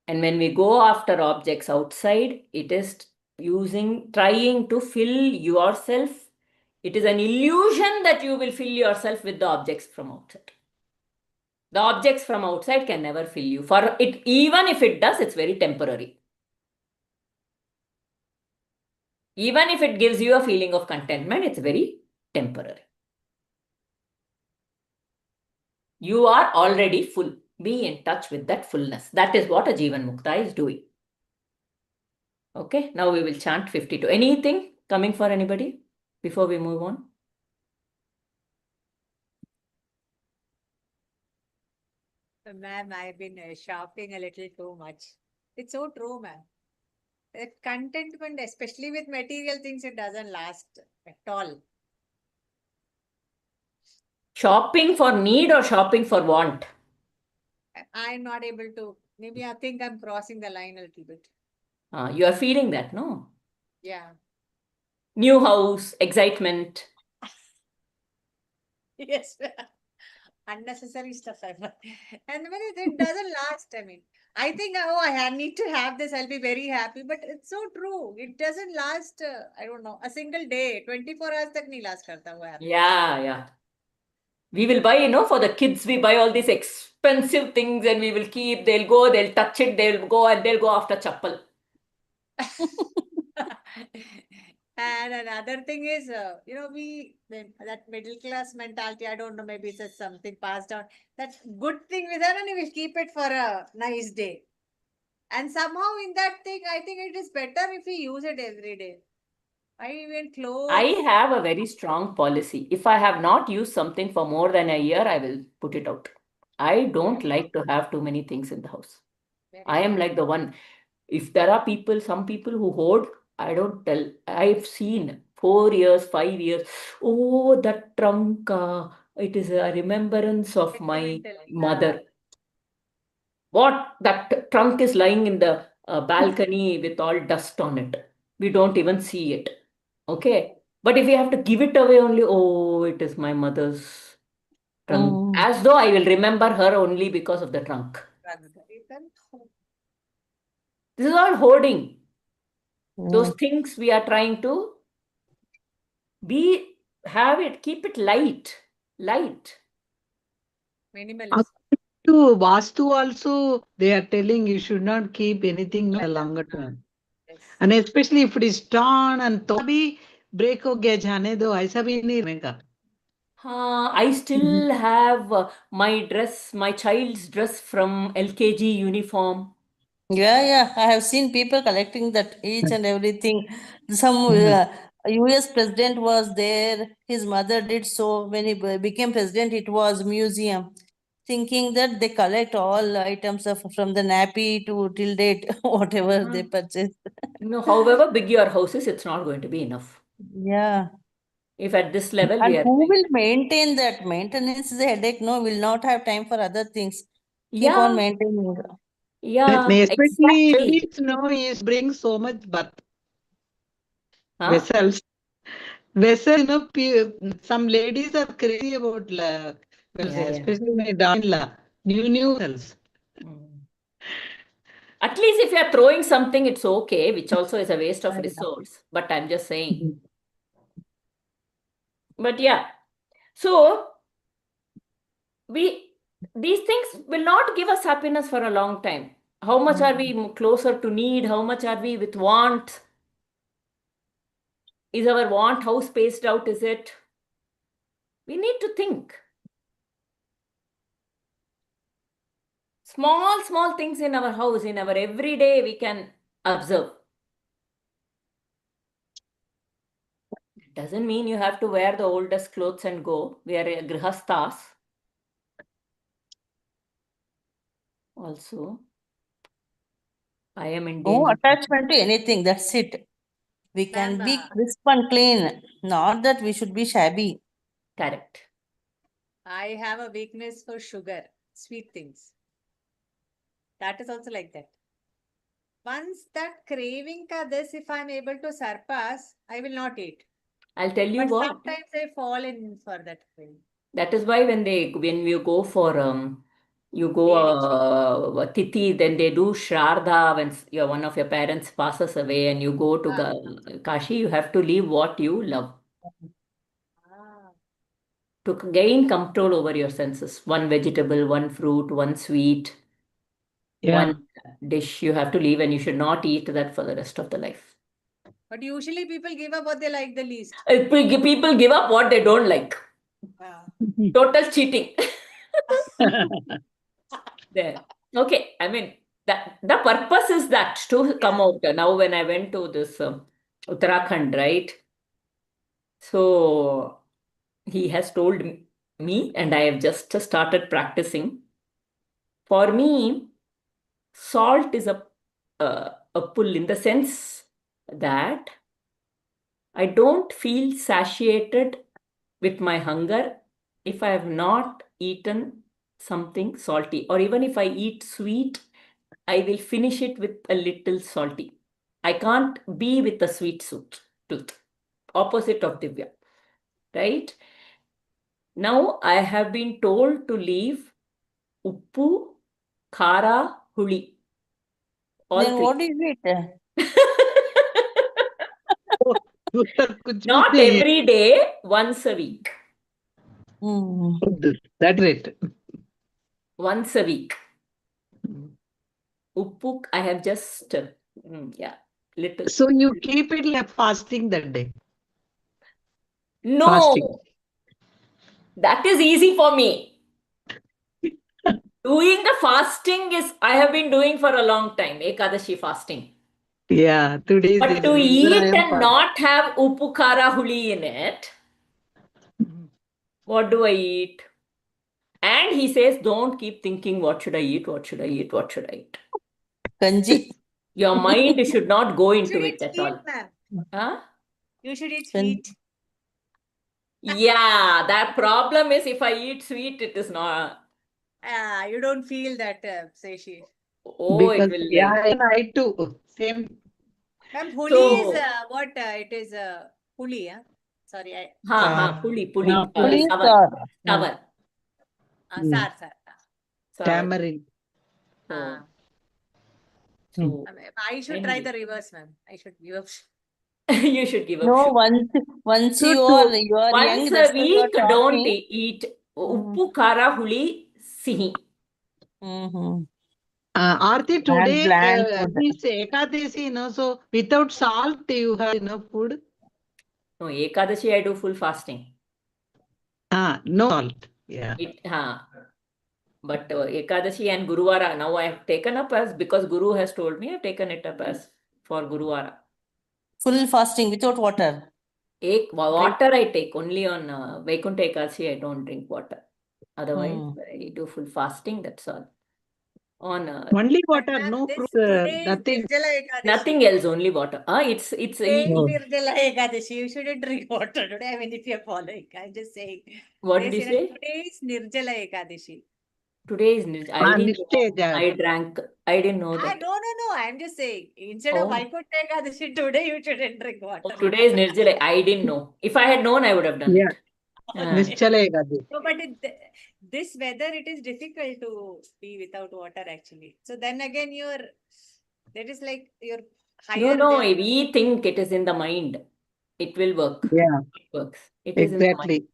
S1: And when we go after objects outside, it is trying to fill yourself. It is an illusion that you will fill yourself with the objects from outside. The objects from outside can never fill you. For it, even if it does, it's very temporary. Even if it gives you a feeling of contentment, it's very temporary. You are already full. Be in touch with that fullness. That is what a Jivan Mukta is doing. Okay, now we will chant 52. Anything coming for anybody before we move on?
S4: Ma'am, I've been shopping a little too much. It's so true, ma'am. That contentment, especially with material things, it doesn't last at all.
S1: Shopping for need or shopping for want?
S4: I'm not able to. Maybe I think I'm crossing the line a little bit.
S1: You are feeling that, no?
S4: Yeah.
S1: New house, excitement.
S4: Yes. Unnecessary stuff. And when it doesn't last, I mean, I think, oh, need to have this, I'll be very happy. But it's so true. It doesn't last, I don't know, a single day. 24 hours tak nahi last karta wo happiness.
S1: Yeah. We will buy, for the kids, we buy all these expensive things and we will keep, they'll go, they'll touch it, they'll go and they'll go after chappal.
S4: And another thing is, that middle class mentality, I don't know, maybe it's just something passed down. That good thing with her, and we will keep it for a nice day. And somehow in that thing, I think it is better if we use it every day. I even clothes.
S1: I have a very strong policy. If I have not used something for more than a year, I will put it out. I don't like to have too many things in the house. I am like the one. If there are some people who hoard, I don't tell. I've seen 4 years, 5 years. Oh, that trunk, it is a remembrance of my mother. What? That trunk is lying in the balcony with all dust on it. We don't even see it. Okay. But if we have to give it away only, oh, it is my mother's trunk. As though I will remember her only because of the trunk. This is all hoarding. Those things we are trying to keep it light.
S4: Minimalist.
S5: To Vastu also, they are telling you should not keep anything a longer term.
S4: Yes.
S5: And especially if it is torn and तो भी break हो गया जाने दो ऐसा भी नहीं रहेगा.
S1: I still have my child's dress from LKG uniform.
S2: Yeah. I have seen people collecting that each and everything. Some US president was there. His mother did so. When he became president, it was museum. Thinking that they collect all items from the nappy to till date, whatever they purchase.
S1: However big your house is, it's not going to be enough.
S2: Yeah.
S1: If at this level
S2: And
S1: we are
S2: who will maintain that? Maintenance is a headache. No, will not have time for other things. Keep
S1: Yeah.
S2: on maintaining.
S1: Yeah,
S5: Especially
S1: exactly.
S5: ladies, is bring so much birth.
S1: Huh?
S5: Vessels, some ladies are crazy about vessels,
S1: Yeah.
S5: especially my daughter-in-law, new vessels.
S1: At least if you are throwing something, it's okay, which also is a waste of resource. But I'm just saying. But yeah, so these things will not give us happiness for a long time. How much are we closer to need? How much are we with want? Is our want how spaced out is it? We need to think. Small things in our house, in our everyday, we can observe. It doesn't mean you have to wear the oldest clothes and go. We are grihasthas. Also, I am in
S2: No
S1: danger.
S2: attachment to anything. That's it. We can be crisp and clean. Not that we should be shabby.
S1: Correct.
S4: I have a weakness for sugar, sweet things. That is also like that. Once that craving if I'm able to surpass, I will not eat.
S1: I'll tell you
S4: But
S1: what.
S4: sometimes I fall in for that craving.
S1: That is why when you go for Tithi, then they do Shraddha when one of your parents passes away and you go to Kashi, you have to leave what you love. to gain control over your senses. One vegetable, one fruit, one sweet,
S5: Yeah.
S1: one dish you have to leave, and you should not eat that for the rest of the life.
S4: But usually people give up what they like the least.
S1: People give up what they don't like.
S4: Ah.
S1: Total cheating. There. Okay. I mean, that the purpose is that to come out. Now, when I went to this Uttarakhand, right? So he has told me, and I have just started practicing. For me, salt is a pull in the sense that I don't feel satiated with my hunger if I have not eaten something salty, or even if I eat sweet, I will finish it with a little salty. I can't be with a sweet tooth, opposite of Divya, right? Now I have been told to leave uppu, khara, huli. All
S2: Then
S1: three.
S2: what is it?
S1: Not every day, once a week.
S5: That's it.
S1: Once a week. Uppu, I have just, little.
S5: So you keep it like fasting that day.
S1: No,
S5: Fasting.
S1: that is easy for me. Doing the fasting is, I have been doing for a long time, Ekadashi fasting.
S5: Yeah, today's
S1: But to eat and not have uppu, khara, huli in it, what do I eat? And he says, don't keep thinking, what should I eat? What should I eat? What should I eat?
S2: Kanji.
S1: Your mind should not go
S4: You
S1: into
S4: should
S1: it
S4: eat
S1: at
S4: sweet,
S1: all.
S4: ma'am.
S1: Huh?
S4: You should eat
S2: Kan-
S4: sweet.
S1: Yeah, that problem is if I eat sweet, it is not.
S4: You don't feel that satiety.
S1: Oh, it
S5: because
S1: will.
S5: yeah, and I too. Same.
S4: Ma'am, huli is
S1: So,
S4: what? It is huli, huh? Sorry,
S1: puli,
S5: Yeah,
S2: Puli is
S1: sour,
S2: sour.
S1: sour.
S4: sar.
S1: Sour.
S5: tamarind.
S1: So,
S5: Hmm.
S4: I should try the reverse, ma'am. I should give up.
S1: you should give up
S2: No,
S1: sugar.
S2: once
S1: So
S2: you are young,
S1: once
S2: that's
S1: a
S2: why you are
S1: week, don't
S2: talking.
S1: eat uppu, khara, huli, sihi.
S2: Mm-hmm.
S5: Aarti, today
S2: Bland food.
S5: this Ekadasi, so without salt you have enough food.
S1: No, Ekadashi, I do full fasting.
S5: No salt. Yeah.
S1: But Ekadashi and Guruvara, now I have taken up as, because Guru has told me, I have taken it up as for Guruvara.
S2: Full fasting without water.
S1: Water I take only on Vaikuntha Ekadashi, I don't drink water. Otherwise, I do full fasting, that's all. On
S5: Only
S4: But
S5: water,
S4: ma'am,
S5: no
S4: this
S5: fruit,
S4: today is
S5: nothing.
S4: Nirjala Ekadashi.
S1: nothing else, only water. It's
S4: Today is Nirjala Ekadashi. You shouldn't drink water today. I mean, if you're following, I'm just saying.
S1: What did you say?
S4: Today is Nirjala Ekadashi.
S1: Today is I didn't
S5: Nishtej.
S1: I didn't know that.
S4: No. I'm just saying. Instead of Vaikuntha Ekadashi, today you shouldn't drink water.
S1: Today is Nirjala. I didn't know. If I had known, I would have done it.
S5: Nischala Ekadasi.
S4: No, but this weather, it is difficult to be without water actually. So then again, that is like your higher.
S1: No, we think it is in the mind. It will work.
S5: Yeah.
S1: It works. It is in the mind.
S5: Exactly.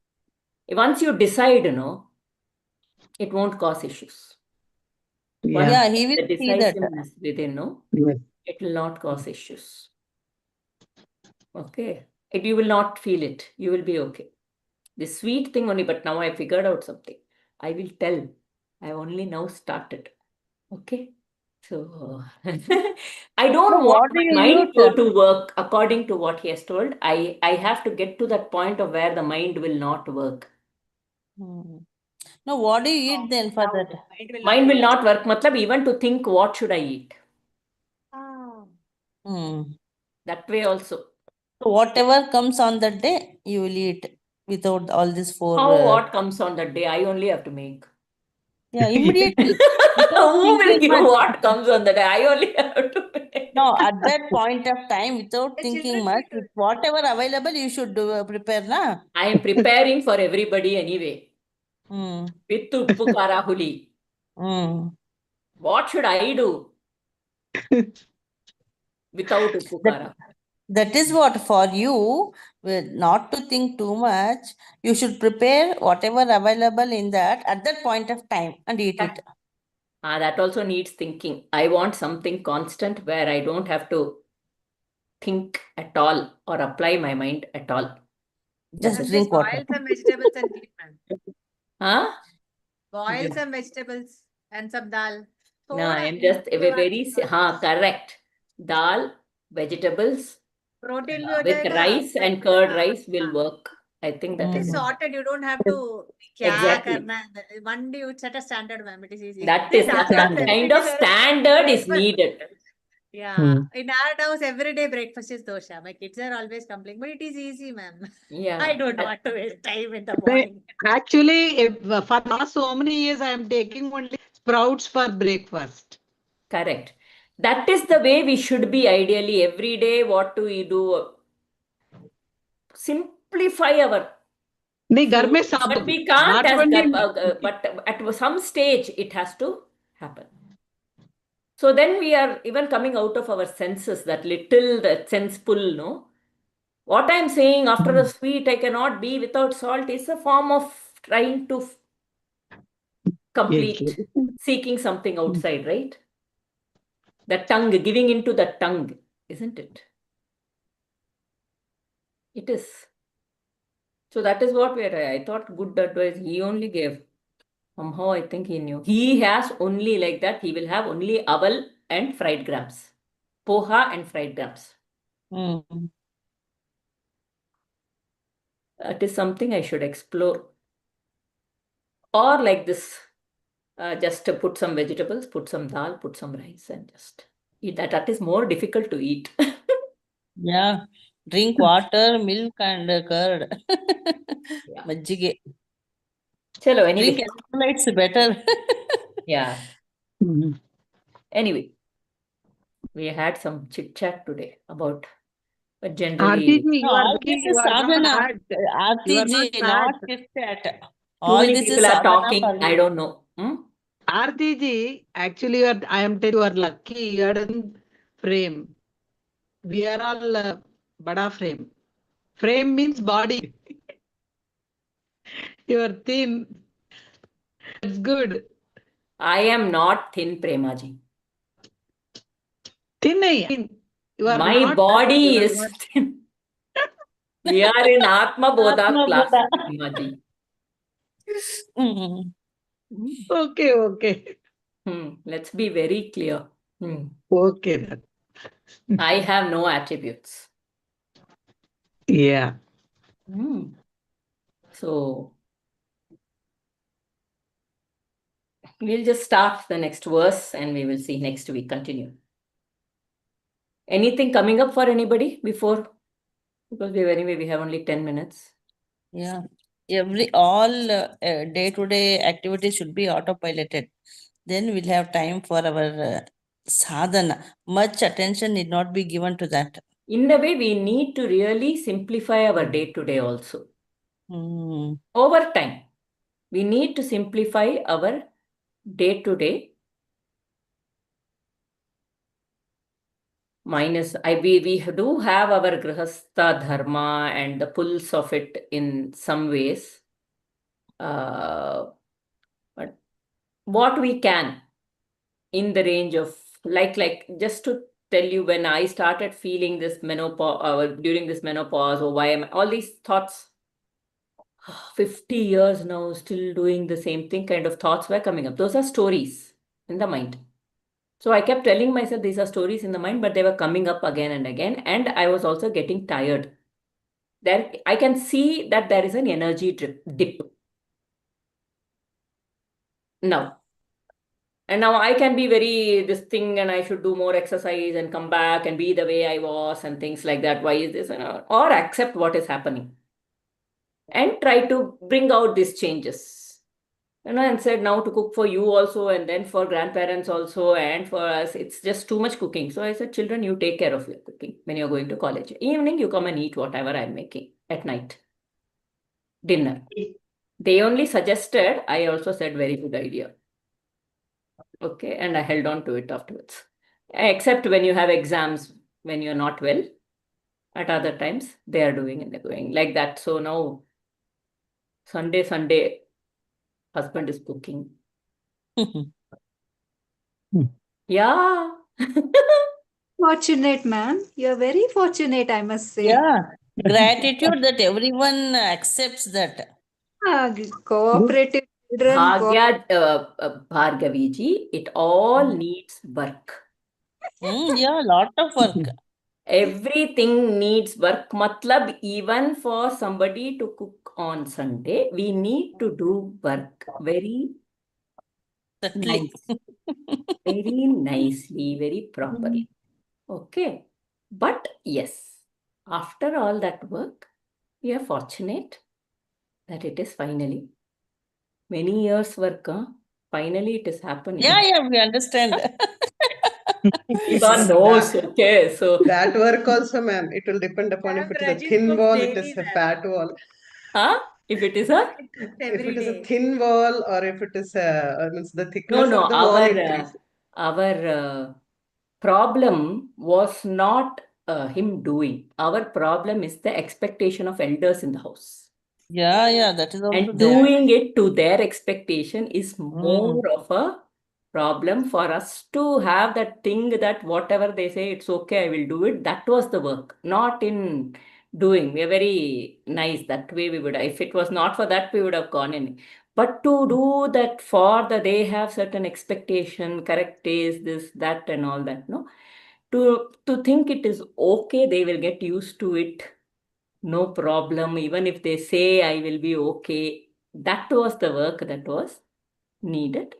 S1: Once you decide, it won't cause issues. Once
S2: Yeah, he will
S1: the
S2: see that.
S1: decisiveness within,
S5: Yes.
S1: it will not cause issues. Okay. You will not feel it. You will be okay. The sweet thing only, but now I figured out something. I will tell. I only now started. Okay. So I don't want my mind go to work according to what he has told. I have to get to that point of where the mind will not work.
S2: No, what do you eat then for that?
S1: Mind will not work. Matlab, even to think what should I eat. That way also.
S2: So whatever comes on that day, you will eat without all these four.
S1: What comes on that day? I only have to make.
S2: Yeah, immediately.
S1: Who will give what comes on that day? I only have to make.
S2: No, at that point of time, without thinking much, with whatever available, you should prepare, na?
S1: I am preparing for everybody anyway. With uppu khara huli. What should I do without uppu khara?
S2: That is what for you, not to think too much, you should prepare whatever available in that at that point of time and eat it.
S1: That also needs thinking. I want something constant where I don't have to think at all or apply my mind at all.
S2: Just
S1: That's it.
S2: drink water.
S4: boil some vegetables and eat, ma'am.
S1: Huh?
S4: Boil some vegetables and some dal.
S1: No, I
S4: Thoda
S1: am just
S4: नींबू के बाद
S1: very, correct. Dal, vegetables,
S4: protein भी हो
S1: with
S4: जाएगा
S1: rice
S4: फिर
S1: and curd
S4: हाँ,
S1: rice will
S4: हाँ.
S1: work. I think that
S4: It
S1: is
S4: is
S1: what.
S4: sorted. You don't have to क्या
S1: Exactly.
S4: करना है. One day you set a standard, ma'am. It is easy.
S1: That
S4: In
S1: is
S4: our
S1: that
S4: house, every
S1: kind
S4: day
S1: of
S4: there is
S1: standard is
S4: breakfast.
S1: needed.
S4: Yeah, in our house, every day breakfast is dosha. My kids are always complaining, but it is easy, ma'am.
S1: Yeah.
S4: I don't want to waste time in the
S5: But
S4: morning.
S5: actually, for last so many years, I am taking only sprouts for breakfast.
S1: Correct. That is the way we should be ideally. Every day, what do we do? Simplify our
S5: नहीं घर में
S1: food, but
S5: सब
S1: we can't
S5: not
S1: as
S5: only
S1: but at some stage it has to happen. So then we are even coming out of our senses, that sense pull, no? What I'm saying, after a sweet, I cannot be without salt, is a form of trying to complete, seeking something outside, right? The tongue, giving into the tongue, isn't it? It is. So that is what I thought good advice he only gave. Somehow I think he knew. He has only like that, he will have only aval and fried grams. Poha and fried grams.
S2: Mm.
S1: That is something I should explore. Or like this, just to put some vegetables, put some dal, put some rice and just eat that. That is more difficult to eat.
S2: Yeah, drink water, milk, and curd.
S1: Yeah.
S2: Majjige.
S1: Chalo, anyway.
S2: Drink electrolytes better.
S1: Yeah.
S5: Mhm.
S1: Anyway, we had some chit chat today about, but generally,
S5: Aarti ji, you
S2: No,
S5: are
S2: all
S5: lucky
S2: this
S5: you
S2: is
S5: are not
S2: sadhana.
S5: fat. You are not
S2: Aarti
S5: fat.
S2: not chit chat.
S1: too
S2: All
S1: many
S2: this is
S1: people are
S2: sadhana
S1: talking.
S2: for
S1: I
S2: you.
S1: don't know. Hmm?
S5: Aarti ji, actually I am telling you are lucky. You are in frame. We are all bada frame. Frame means body. You are thin. That's good.
S1: I am not thin, Premaji.
S5: Thin nahi. I mean, you are
S1: My
S5: not.
S1: body
S5: You are
S1: is
S5: not.
S1: thin. We are in Atma Bodha
S2: Atma
S1: class,
S2: Bodha.
S1: Premaji.
S2: Mm.
S5: Okay, okay.
S1: Let's be very clear.
S5: Okay then.
S1: I have no attributes.
S5: Yeah.
S1: So we'll just start the next verse and we will see next week. Continue. Anything coming up for anybody before? Because anyway, we have only 10 minutes.
S2: Yeah. All day-to-day activities should be autopiloted. Then we'll have time for our sadhana. Much attention need not be given to that.
S1: In a way, we need to really simplify our day-to-day also.
S2: Mm.
S1: Over time, we need to simplify our day-to-day. We do have our grihastha dharma and the pulse of it in some ways. But what we can in the range of like just to tell you, when I started feeling this menopause, during this menopause, or why am I, all these thoughts, 50 years now, still doing the same thing kind of thoughts were coming up. Those are stories in the mind. So I kept telling myself these are stories in the mind, but they were coming up again and again. And I was also getting tired. There, I can see that there is an energy dip now. And now I can be very this thing and I should do more exercise and come back and be the way I was and things like that. Why is this? Or accept what is happening and try to bring out these changes. And said now to cook for you also and then for grandparents also and for us, it's just too much cooking. So I said, children, you take care of your cooking when you're going to college. Evening, you come and eat whatever I'm making at night. Dinner. They only suggested, I also said, very good idea. Okay, and I held on to it afterwards. Except when you have exams, when you're not well. At other times, they are doing and they're going like that. So now, Sunday, husband is cooking. Yeah.
S6: Fortunate, ma'am. You're very fortunate, I must say.
S2: Yeah, gratitude that everyone accepts that.
S6: Cooperative children.
S1: Bhagya, Bhargaviji, it all needs work.
S2: Yeah, lot of work.
S1: Everything needs work. Matlab, even for somebody to cook on Sunday, we need to do work very
S2: Subtly.
S1: nice, very nicely, very properly. Okay. But yes, after all that work, we are fortunate that it is finally many years work. Finally, it is happening.
S2: Yeah, we understand.
S1: God knows. Okay. So,
S3: That work also, ma'am, it will depend upon if
S4: Ma'am,
S3: it is a
S4: Rajit
S3: thin
S4: cooks
S3: wall, it
S4: daily,
S3: is a
S4: ma'am.
S3: fat wall.
S1: if it is a
S3: If
S4: Every
S3: it is a
S4: day.
S3: thin wall or if it is means the
S1: no,
S3: thickness
S1: no,
S3: of the wall increase.
S1: our problem was not him doing. Our problem is the expectation of elders in the house.
S2: Yeah, that is also
S1: And
S2: there.
S1: doing it to their expectation is
S2: Mm.
S1: more of a problem for us to have that thing that whatever they say, it's okay, I will do it. That was the work, not in doing. We are very nice that way we would. If it was not for that, we would have gone in. But to do that for they have certain expectation, correct taste, this, that, and all that, no? To think it is okay, they will get used to it. No problem. Even if they say I will be okay, that was the work that was needed.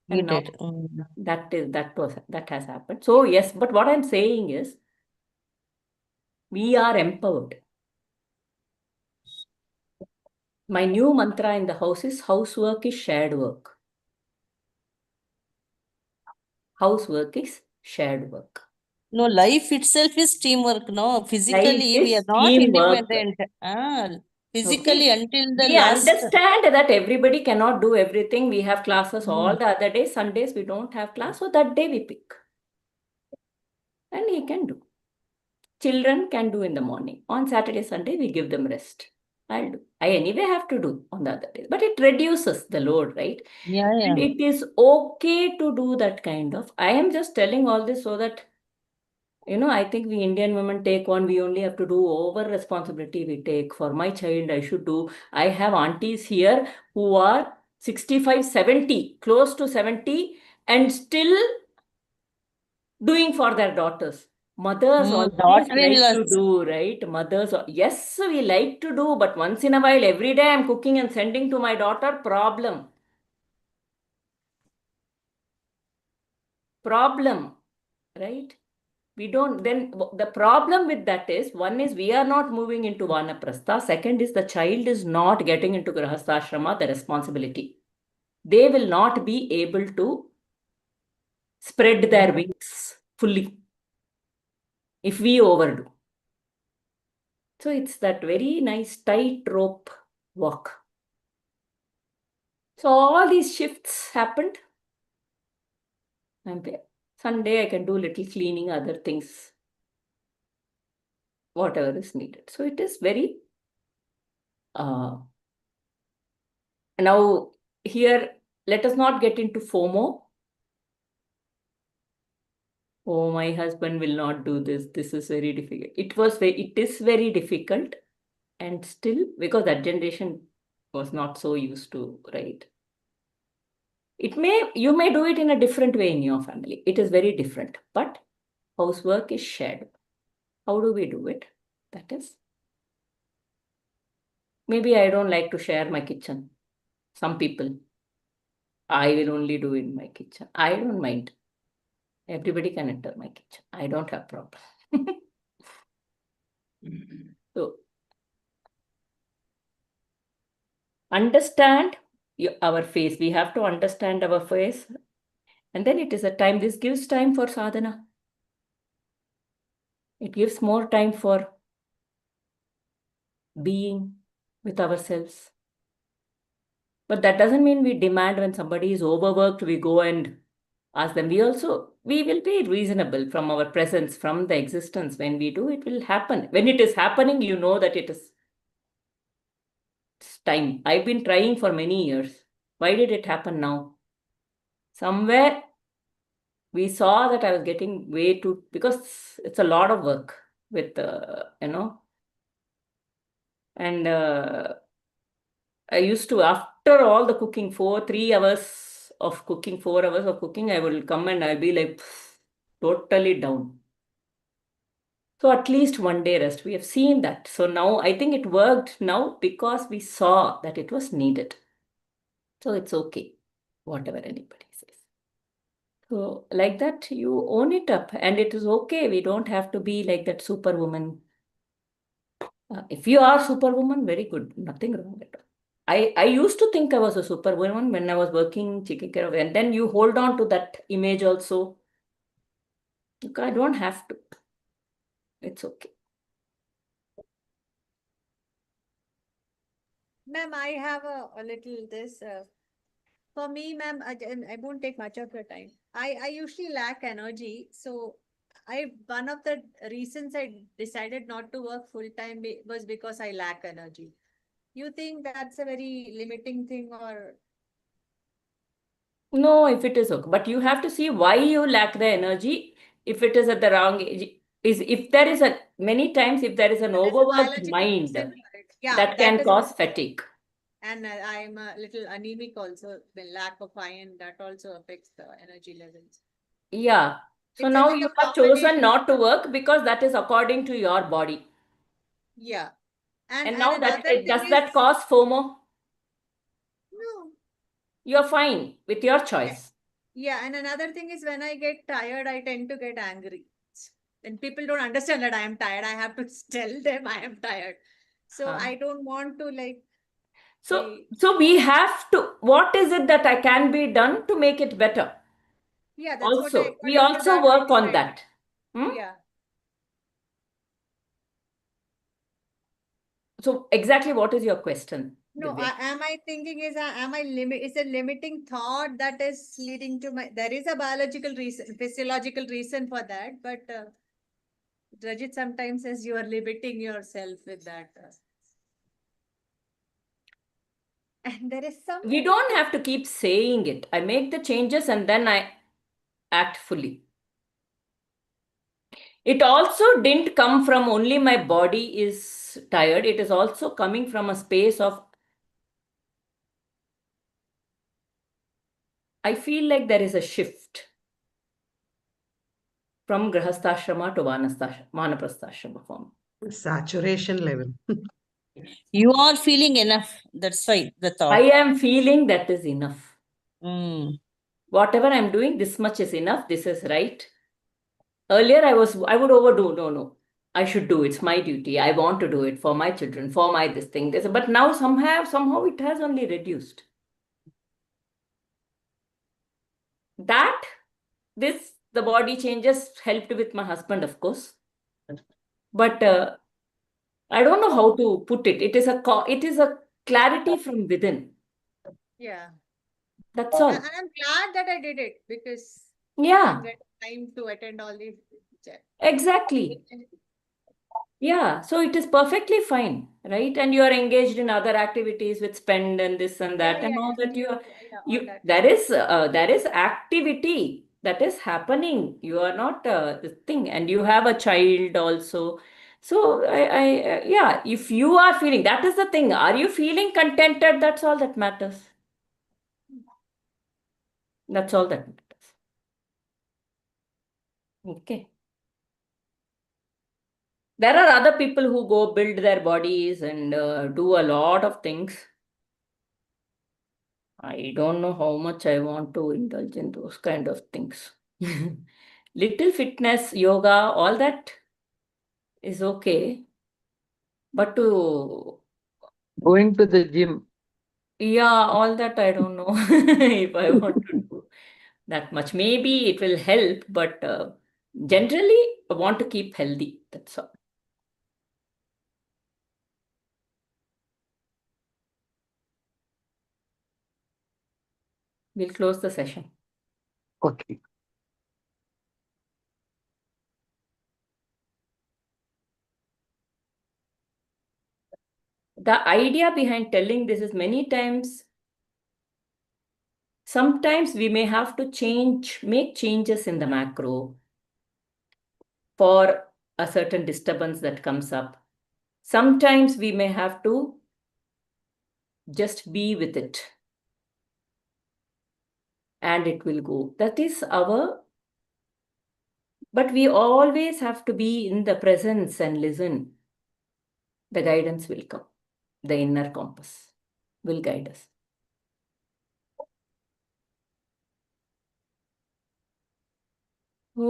S1: And now
S2: Needed. Mm.
S1: that has happened. So yes, but what I'm saying is we are empowered. My new mantra in the house is housework is shared work. Housework is shared work.
S2: No, life itself is teamwork. No,
S1: Life
S2: physically we are
S1: is
S2: not
S1: teamwork.
S2: independent. Physically
S1: Okay.
S2: until the
S1: We
S2: last.
S1: understand that everybody cannot do everything. We have classes all the other days. Sundays we don't have class, so that day we pick. And he can do. Children can do in the morning. On Saturday, Sunday, we give them rest. I'll do. I anyway have to do on the other days. But it reduces the load, right?
S2: Yeah.
S1: And it is okay to do that kind of. I am just telling all this so that, I think we Indian women take on, we only have to do over responsibility we take. For my child, I should do. I have aunties here who are 65, 70, close to 70, and still doing for their daughters. Mothers always like to
S2: Daughter-in-laws.
S1: do, right? Mothers, yes, we like to do, but once in a while, every day I'm cooking and sending to my daughter, problem, right? We don't, then the problem with that is, one is we are not moving into Vanaprastha. Second is the child is not getting into Grahastha the responsibility. They will not be able to spread their wings fully if we overdo. So it's that very nice tightrope walk. So all these shifts happened. Sunday I can do little cleaning, other things, whatever is needed. So it is very now here let us not get into FOMO. Oh, my husband will not do this. This is very difficult. It is very difficult, and still because that generation was not so used to, right? You may do it in a different way in your family. It is very different, but housework is shared. How do we do it? That is, maybe I don't like to share my kitchen. Some people, I will only do in my kitchen. I don't mind. Everybody can enter my kitchen. I don't have problem. So, understand our face. We have to understand our face. And then it is a time. This gives time for sadhana. It gives more time for being with ourselves. But that doesn't mean we demand when somebody is overworked, we go and ask them. We will be reasonable from our presence, from the existence. When we do, it will happen. When it is happening, you know that it's time. I've been trying for many years. Why did it happen now? Somewhere we saw that I was getting way too, because it's a lot of work with, and I used to, after all the cooking, 3 hours of cooking, 4 hours of cooking, I will come and I'll be like totally down. So at least one day rest. We have seen that. So now I think it worked now because we saw that it was needed. So it's okay, whatever anybody says. So like that, you own it up, and it is okay. We don't have to be like that superwoman. If you are superwoman, very good. Nothing wrong at all. I used to think I was a superwoman when I was working, taking care of, and then you hold on to that image also. Look, I don't have to. It's okay.
S4: Ma'am, I have a little this. For me, ma'am, I won't take much of your time. I usually lack energy. So one of the reasons I decided not to work full time was because I lack energy. You think that's a very limiting thing, or
S1: No, if it is okay. But you have to see why you lack the energy. If it is at the wrong age, is if there is many times if there is an
S4: there's a
S1: overworked
S4: biological
S1: mind,
S4: reason for it? Yeah,
S1: that
S4: that
S1: can
S4: is what.
S1: cause fatigue.
S4: And I'm a little anemic also. The lack of iron that also affects the energy levels.
S1: Yeah. So
S4: It's
S1: now
S4: like
S1: you
S4: a
S1: have chosen
S4: combination.
S1: not to work because that is according to your body.
S4: Yeah. And
S1: And now that
S4: another thing
S1: does
S4: is
S1: that cause FOMO?
S4: no.
S1: You're fine with your
S4: Yeah.
S1: choice.
S4: Yeah, and another thing is when I get tired, I tend to get angry. And people don't understand that I am tired. I have to tell them I am tired. So
S1: Huh.
S4: I don't want to like
S1: So we have to, what is it that I can be done to make it better?
S4: yeah, that's what
S1: Also, we
S4: according to
S1: also
S4: that
S1: work
S4: I
S1: on
S4: decide.
S1: that. Hmm?
S4: Yeah.
S1: So exactly what is your question,
S4: No,
S1: Divya?
S4: am I thinking am I limit is a limiting thought that is leading to my there is a biological reason, physiological reason for that, but Rajit sometimes says you are limiting yourself with that. And there is some
S1: We don't have to keep saying it. I make the changes and then I act fully. It also didn't come from only my body is tired. It is also coming from a space of, I feel like there is a shift from grahasthashrama to vanaprasthashrama form.
S3: Saturation level.
S2: You are feeling enough. That's why the
S1: I
S2: thought.
S1: am feeling that is enough.
S2: Mm.
S1: Whatever I'm doing, this much is enough. This is right. Earlier, I would overdo. No. I should do. It's my duty. I want to do it for my children, for my this thing. This. But now somehow it has only reduced. That the body changes helped with my husband, of course. But I don't know how to put it. It is a clarity from within.
S4: yeah.
S1: That's
S4: And
S1: all.
S4: I'm glad that I did it because I'm
S1: Yeah,
S4: getting time to attend all these.
S1: exactly. Yeah, so it is perfectly fine, right? And you are engaged in other activities with spend and this and
S4: Yeah,
S1: that and
S4: yeah,
S1: all
S4: yeah.
S1: that you are,
S4: Yeah, all that.
S1: there is activity that is happening. You are not this thing, and you have a child also. So yeah, if you are feeling, that is the thing. Are you feeling contented? That's all that matters. That's all that matters. Okay. There are other people who go build their bodies and do a lot of things. I don't know how much I want to indulge in those kind of things. Little fitness, yoga, all that is okay. But
S5: Going to the gym.
S1: yeah, all that I don't know if I want to do that much. Maybe it will help, but generally, I want to keep healthy. That's all. We'll close the session.
S5: Okay.
S1: The idea behind telling this is sometimes we may have to make changes in the macro for a certain disturbance that comes up. Sometimes we may have to just be with it and it will go. That is but we always have to be in the presence and listen. The guidance will come. The inner compass will guide us. Om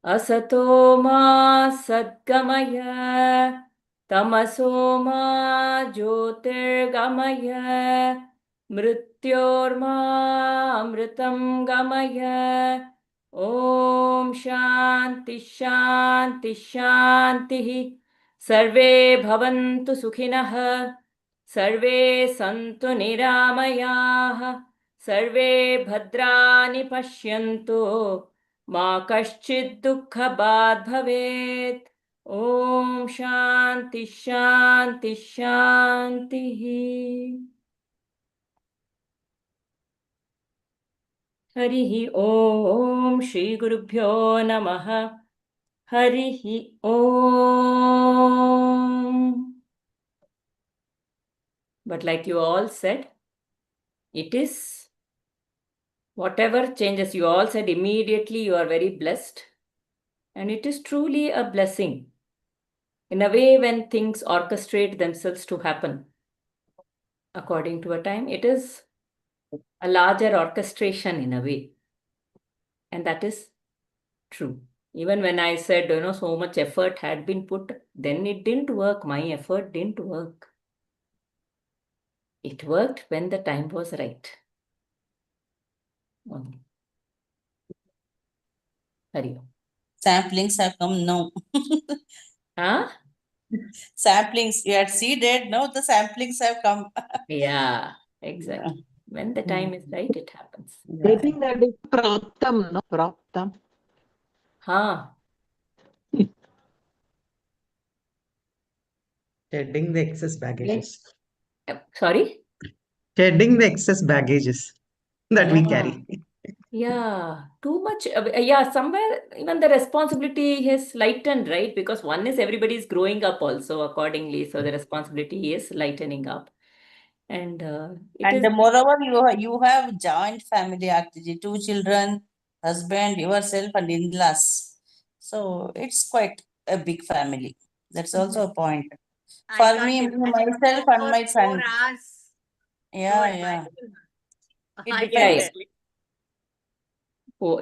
S1: Asato ma Sadgamaya Tamaso ma Jyotirgamaya Mrityorma Amritam Gamaya Om Shanti Shanti Shanti Sarve Bhavantu Sukhinah Sarve Santu Niramayah Sarve Bhadrani Pashyantu Ma kaschid dukha bad bhavet. Om Shanti Shanti Shanti. Harihi Om Shri Gurubhyo Namaha. Harihi Om. But like you all said, it is whatever changes you all said immediately, you are very blessed. And it is truly a blessing. In a way, when things orchestrate themselves to happen according to a time, it is a larger orchestration in a way. And that is true. Even when I said, so much effort had been put, then it didn't work. My effort didn't work. It worked when the time was right. Hari Om.
S2: Samplings have come now.
S1: Huh?
S2: Samplings, you had seeded, now the samplings have come.
S1: Yeah, exactly. When the time is right, it happens.
S5: I think that is praptam, no? Praptam.
S1: Huh.
S3: Shedding the excess baggages.
S1: Sorry?
S3: Shedding the excess baggages that we carry.
S1: Yeah, too much. Yeah, somewhere even the responsibility has lightened, right? Because one is everybody is growing up also accordingly. So the responsibility is lightening up. And it is.
S2: And moreover, you have joint family activity, 2 children, husband, yourself, and in-laws. So it's quite a big family. That's also a point.
S4: I
S2: For
S4: can't
S2: me,
S4: imagine
S2: myself and my
S4: for 4
S2: son.
S4: hours.
S2: Yeah,
S4: So
S2: yeah.
S4: impossible.
S2: It
S4: I
S2: depends.
S4: can't.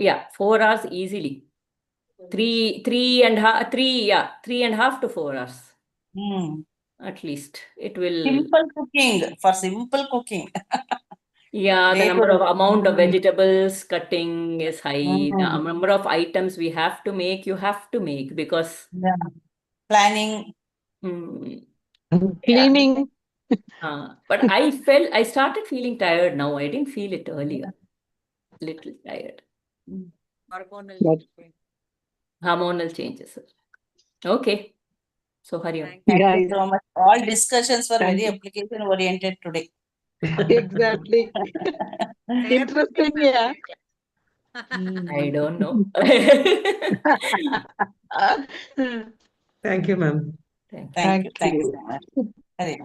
S1: Yeah, 4 hours easily. 3.5 to 4 hours at least. It will.
S2: Simple cooking, for simple cooking.
S1: Yeah, the
S2: Day to
S1: amount of
S2: day.
S1: vegetables cutting is high. The
S2: Mm.
S1: number of items we have to make, you have to make because
S2: Yeah. Planning.
S5: Cleaning.
S1: but I started feeling tired now. I didn't feel it earlier. Little tired. Hormonal changes. Okay. So Hari Om.
S2: Thank
S5: Yeah,
S2: you so much. All discussions were
S5: Thank
S2: very
S5: you.
S2: application oriented today.
S5: Exactly. Interesting, yeah.
S1: I don't know.
S3: Thank you, ma'am.
S1: Thank you.
S2: Thank you.
S5: Thank
S2: Thank you
S5: you.
S2: so much. Hari Om.